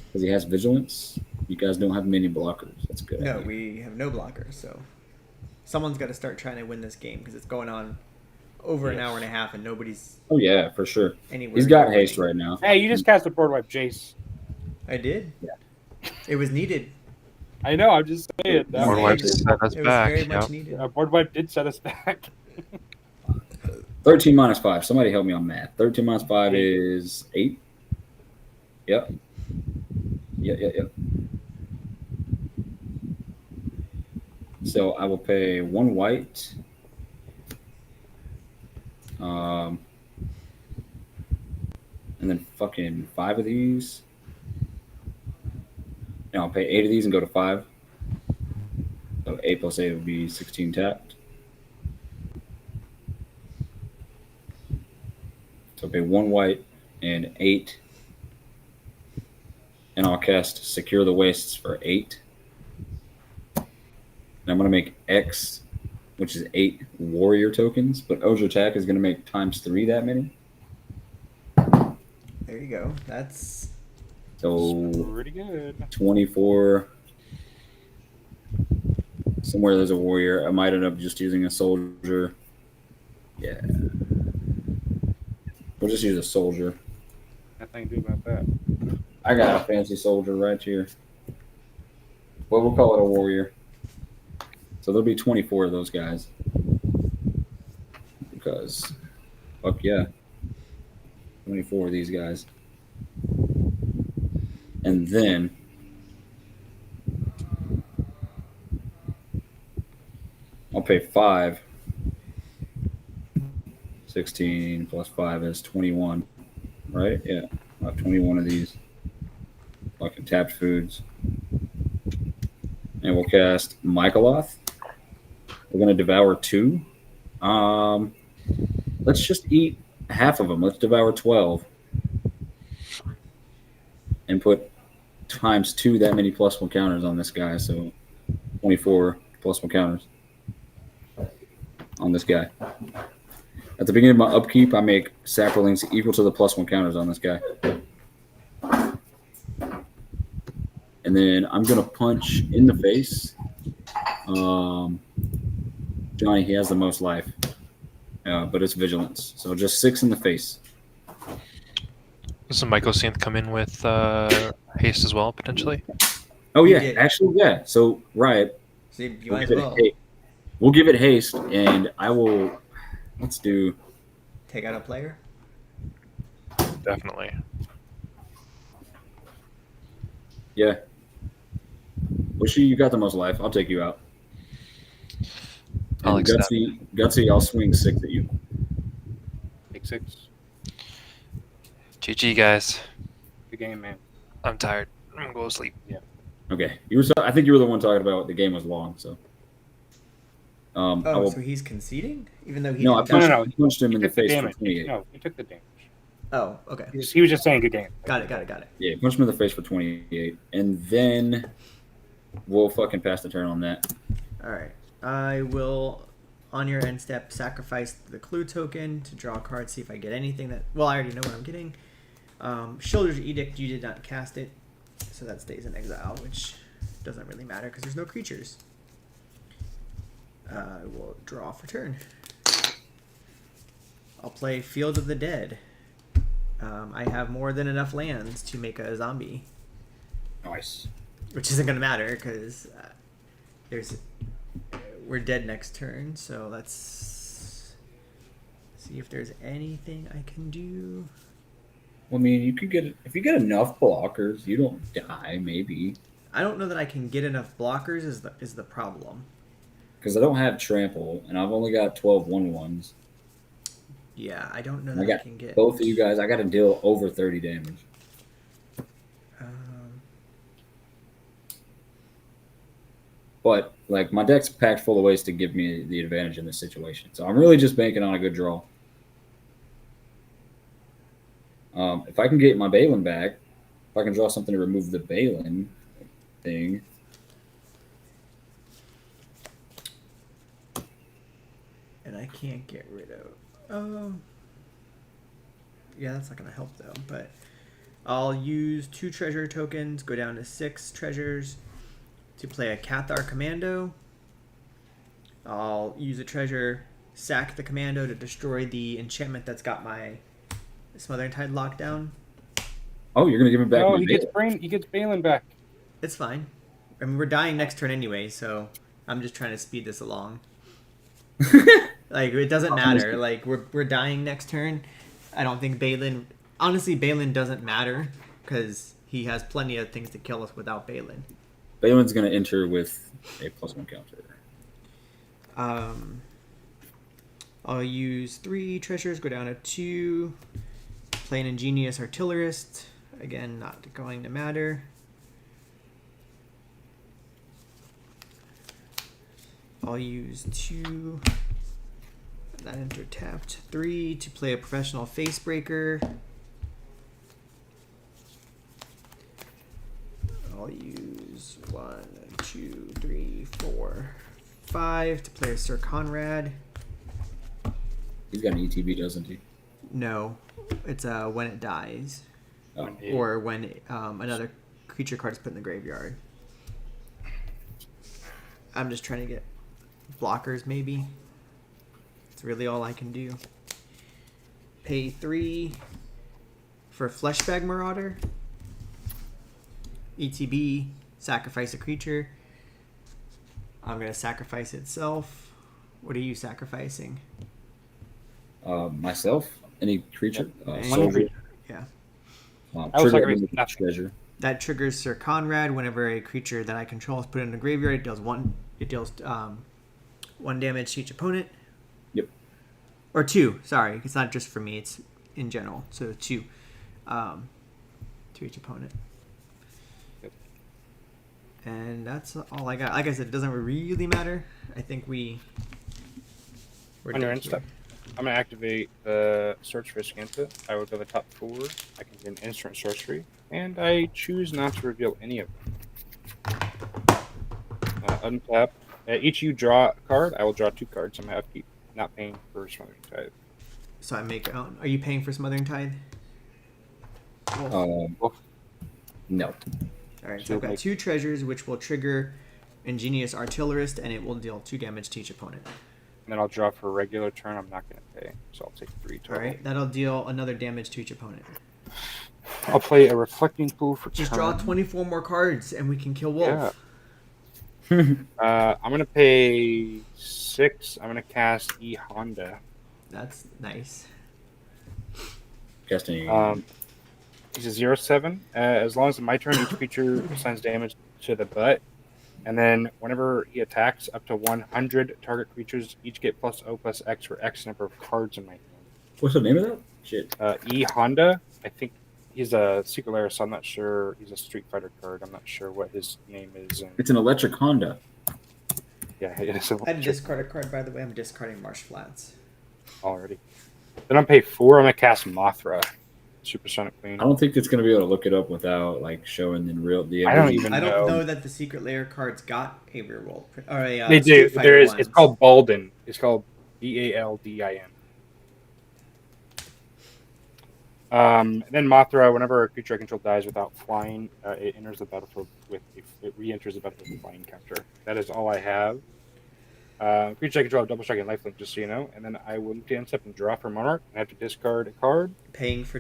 because he has vigilance. You guys don't have many blockers. That's good. No, we have no blockers. So someone's got to start trying to win this game because it's going on over an Yes. hour and a half and nobody's Oh yeah, for sure. anywhere. He's got near haste winning. right now. hey, you just cast a board wipe, Jace. I did. Yeah. It was needed. I know. I'm just saying. Board Board wipe wipe did. set us It was back. very much Yep. needed. Board wipe did set us back. 13 minus 5. Somebody help me on math. 13 minus 5 is 8. Yep. Yep. So I will pay 1 white. And then fucking 5 of these. And I'll pay 8 of these and go to 5. So 8 plus 8 would be 16 tapped. So I'll pay 1 white and 8. And I'll cast Secure the Wastes for 8. And I'm going to make X, which is 8 warrior tokens. But O's attack is going to make times 3 that many. There you go. That's So Pretty good. 24. Somewhere there's a warrior. I might end up just using a soldier. Yeah. We'll just use a soldier. Nothing to do about that. I got a fancy soldier right here. Well, we'll call it a warrior. So there'll be 24 of those guys. Because, fuck yeah. 24 of these guys. And then I'll pay 5. 16 plus 5 is 21. Right? Yeah. I'll have 21 of these. Fucking tapped foods. And we'll cast Michaeloth. We're going to devour 2. Let's just eat half of them. Let's devour 12. And put times 2 that many +1 counters on this guy. So 24 +1 counters on this guy. At the beginning of my upkeep, I make saplings equal to the +1 counters on this guy. And then I'm going to punch in the face. Johnny, he has the most life. But it's vigilance. So just 6 in the face. Does the Mycosynth come in with haste as well, potentially? Oh, You yeah. did. Actually, yeah. So, Riot, so you we'll might as give it well haste. We'll give it haste, and I will. Let's do. take out a player. Definitely. Yeah. Wishy, you got the most life. I'll take you out. I'll And accept. Gutsy, I'll swing 6 at you. Take 6. GG, guys. Good game, man. I'm tired. I'm gonna go to sleep. Okay. I think you were the one talking about the game was long, so. I Oh, will, so he's conceding, even though he no, I didn't punched, No. I punched him He in the took the face for damage. 28. No, he took the damage. Oh, okay. He was just saying good game. Got it. Yeah, punched him in the face for 28. And then we'll fucking pass the turn on that. All right. I will, on your end step, sacrifice the clue token to draw a card, see if I get anything that... Well, I already know what I'm getting. Shoulder's Edict, you did not cast it, so that stays in exile, which doesn't really matter because there's no creatures. I will draw for turn. I'll play Field of the Dead. I have more than enough lands to make a zombie, Nice. which isn't going to matter because we're dead next turn. So let's see if there's anything I can do. Well, I mean, you could get if you get enough blockers, you don't die. Maybe I don't know that I can get enough blockers. Is the problem? because I don't have trample, and I've only got 12 1/1s. Yeah, I don't know I that I got can get both of you guys. I got to deal over 30 damage. But like my deck's packed full of ways to give me the advantage in this situation, so I'm really just banking on a good draw. If I can get my Balin back, if I can draw something to remove the Balin thing. And I can't get rid of... yeah, that's not going to help, though. But I'll use 2 treasure tokens, go down to 6 treasures to play a Cathar Commando. I'll use a treasure, sack the Commando to destroy the enchantment that's got my Smothering Tide locked down. Oh, you're gonna give him back No, my he gets Balin back. It's fine. I mean, we're dying next turn anyway, so I'm just trying to speed this along. Like, it doesn't matter. Like, we're dying next turn. I don't think Balin... Honestly, Balin doesn't matter, because he has plenty of things to kill us without Balin. Balin's gonna enter with a +1 counter. I'll use 3 treasures, go down to 2. Play an Ingenious Artillerist. Again, not going to matter. I'll use 2. That enter tapped. 3 to play a Professional Facebreaker. I'll use 1, 2, 3, 4, 5 to play a Sir Conrad. He's got an ETB, doesn't he? No, it's when it dies, Oh. or when another creature card is put in the graveyard. I'm just trying to get blockers, maybe. It's really all I can do. Pay 3 for Fleshbag Marauder. ETB, sacrifice a creature. I'm going to sacrifice itself. What are you sacrificing? Myself? Any creature? Any Soldier. creature. Yeah. I was Trigger like, enemy nothing. treasure. That triggers Sir Conrad whenever a creature that I control is put in the graveyard. It deals 1 damage to each opponent. Yep. Or 2. Sorry, it's not just for me. It's in general. So 2 to each opponent. Yep. And that's all I got. Like I said, it doesn't really matter. I think we're On your done end step. here. I'm going to activate the Search for Scanta. I will go to the top 4. I can get an instant sorcery. And I choose not to reveal any of them. Untap. Each you draw a card, I will draw 2 cards. I'm going to keep not paying for Smothering Tide. So I make. Are you paying for Smothering Tide? No. All right. So I've got 2 treasures, which will trigger Ingenious Artillerist, and it will deal 2 damage to each opponent. And then I'll draw for a regular turn. I'm not going to pay. So I'll take 3 total. All right. That'll deal another damage to each opponent. I'll play a Reflecting Pool for Just turn. draw 24 more cards, and we can kill Wolf. I'm going to pay 6. I'm going to cast E Honda. That's nice. Cast any. He's a 0/7. As long as it's my turn, each creature assigns damage to the butt. And then whenever he attacks up to 100 target creatures, each get +O+X for X number of cards in my hand. What's the name of that? Shit. E Honda, I think he's a Secret Lair, so I'm not sure. He's a Street Fighter card. I'm not sure what his name is. And, It's an electric Honda. yeah, it is I discard a card, by the way. I'm discarding Marsh Flats. already. Then I'm pay 4. I'm going to cast Mothra, Supersonic Queen. I don't think it's going to be able to look it up without like showing the. I don't even I don't know. know that the Secret Lair cards got a reroll. Or a, They do. Street Fighter There is. ones. It's called Baldin. It's called Baldin. Then Mothra, whenever a creature I control dies without flying, it enters the battlefield with it re-enters the battlefield with a flying counter. That is all I have. Creature I control have double strike and lifelink, just so you know. And then I will look to end step and draw for Monarch. I have to discard a card. Paying for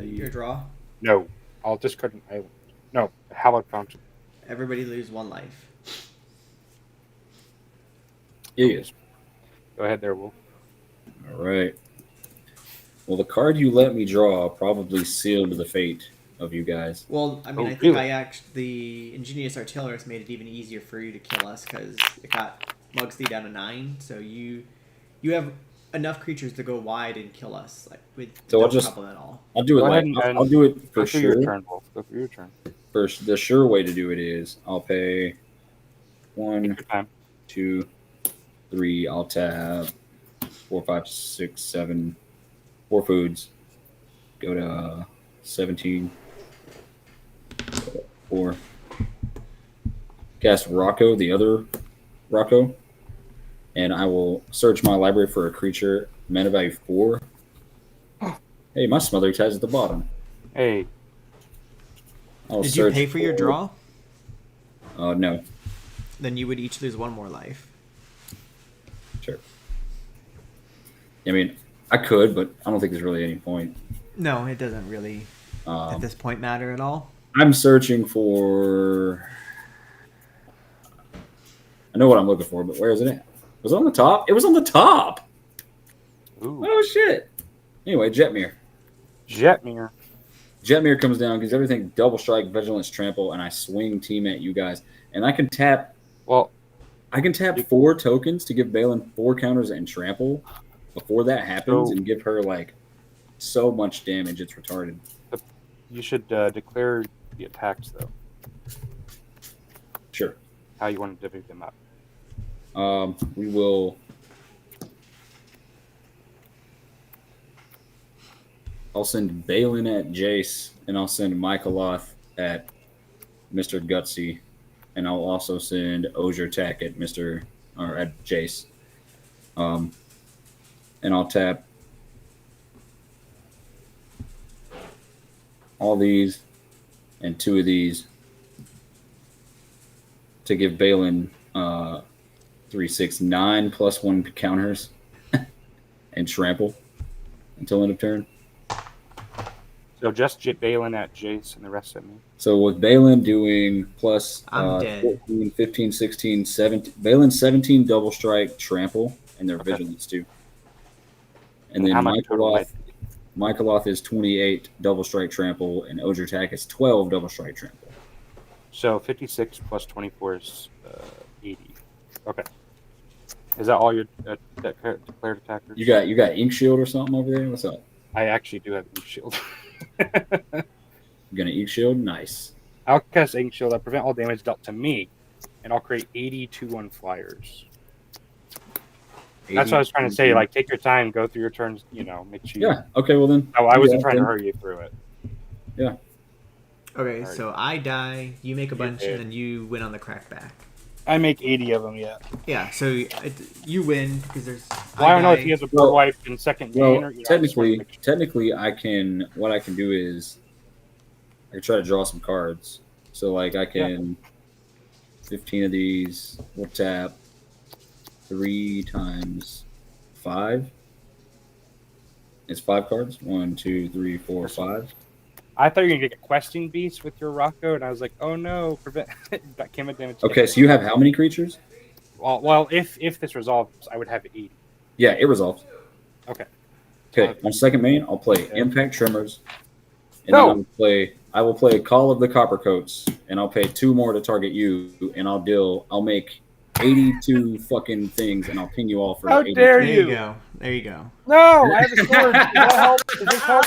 your draw. No, I'll discard an island. No, a Hallowed Fountain. Everybody lose 1 life. Yes. Go ahead there, Wolf. All right. Well, the card you let me draw probably sealed the fate of you guys. Well, I mean, Oh, I think really? the Ingenious Artillerist made it even easier for you to kill us because it got Mugsty down to 9. So you have enough creatures to go wide and kill us with So no I'll just- problem at all. I'll do it Go like ahead and- I'll do it Go for through sure. your turn, Wolf. Go through your turn. First, the sure way to do it is I'll pay 1, Take your time. 2, 3. I'll tab 4, 5, 6, 7. 4 foods. Go to 17. 4. Cast Rocco, the other Rocco, and I will search my library for a creature mana value 4. Hey, my Smothering Tide's at the bottom. Hey, I'll Did you search pay for your draw? No. Then you would each lose 1 more life. Sure. I mean, I could, but I don't think there's really any point. No, it doesn't really at this point matter at all. I'm searching for. I know what I'm looking for, but where is it at? Was it on the top? It was on the top. ooh, Oh shit. Anyway, Jetmir. Jetmir. Jetmir comes down, gives everything double strike, vigilance, trample, and I swing team at you guys, and I can tap. Well, I can tap 4 tokens to give Balin 4 counters and trample before that happens, So- and give her like so much damage. It's retarded. You should declare the attacks though. Sure. How you want to divvy them up? We will. I'll send Balin at Jace, and I'll send Michaeloth at Mr. Gutsy, and I'll also send Osier Tack at at Jace. And I'll tap all these and 2 of these to give Balin 3, 6, 9 plus 1 counters and trample until end of turn. So just Balin at Jace and the rest of me. So with Balin doing plus I'm dead. 14, 15, 16, 17, Balin 17 double strike trample, and their Okay. vigilance too. And then How much total Michaeloth is 28 double strike trample, and Osier Tack is 12 double strike trample. So 56 plus 24 is 80. Okay. Is that all your declared attackers? You got Ink Shield or something over there? What's up? I actually do have Ink Shield. You gonna Ink Shield? Nice. I'll cast Ink Shield. I'll prevent all damage dealt to me, and I'll create 80 2/1 flyers. That's what I was trying to say. Like, take your time, go through your turns. Make sure. Yeah. Okay. Well then. Oh, I wasn't Yeah, trying to then- hurry you through it. Okay, Alright. so I die, you make a bunch, did. and then you win on the crackback. I make 80 of them. Yeah. Yeah, so you win because there's. Well, I don't know if die. he has a board wipe in second main Well, or. I just wanna make sure. technically, what I can do is I can try to draw some cards. So like I can 15 of these. We'll tap 3 times 5. It's 5 cards. 1, 2, 3, 4, 5. I thought you were gonna get questing beast with your Rocco, and I was like, oh no, prevent that came with damage. Okay, so you have how many creatures? Well, if this resolves, I would have 80. Yeah, it resolves. Okay. Okay, on second main, I'll play Okay. Impact Tremors. And No! then I will play Call of the Coppercoats, and I'll pay 2 more to target you, and I'll make 82 fucking things, and I'll ping you all for How 80. dare There you you? go. There you go. No, I have a sword. Does that help? Does this help?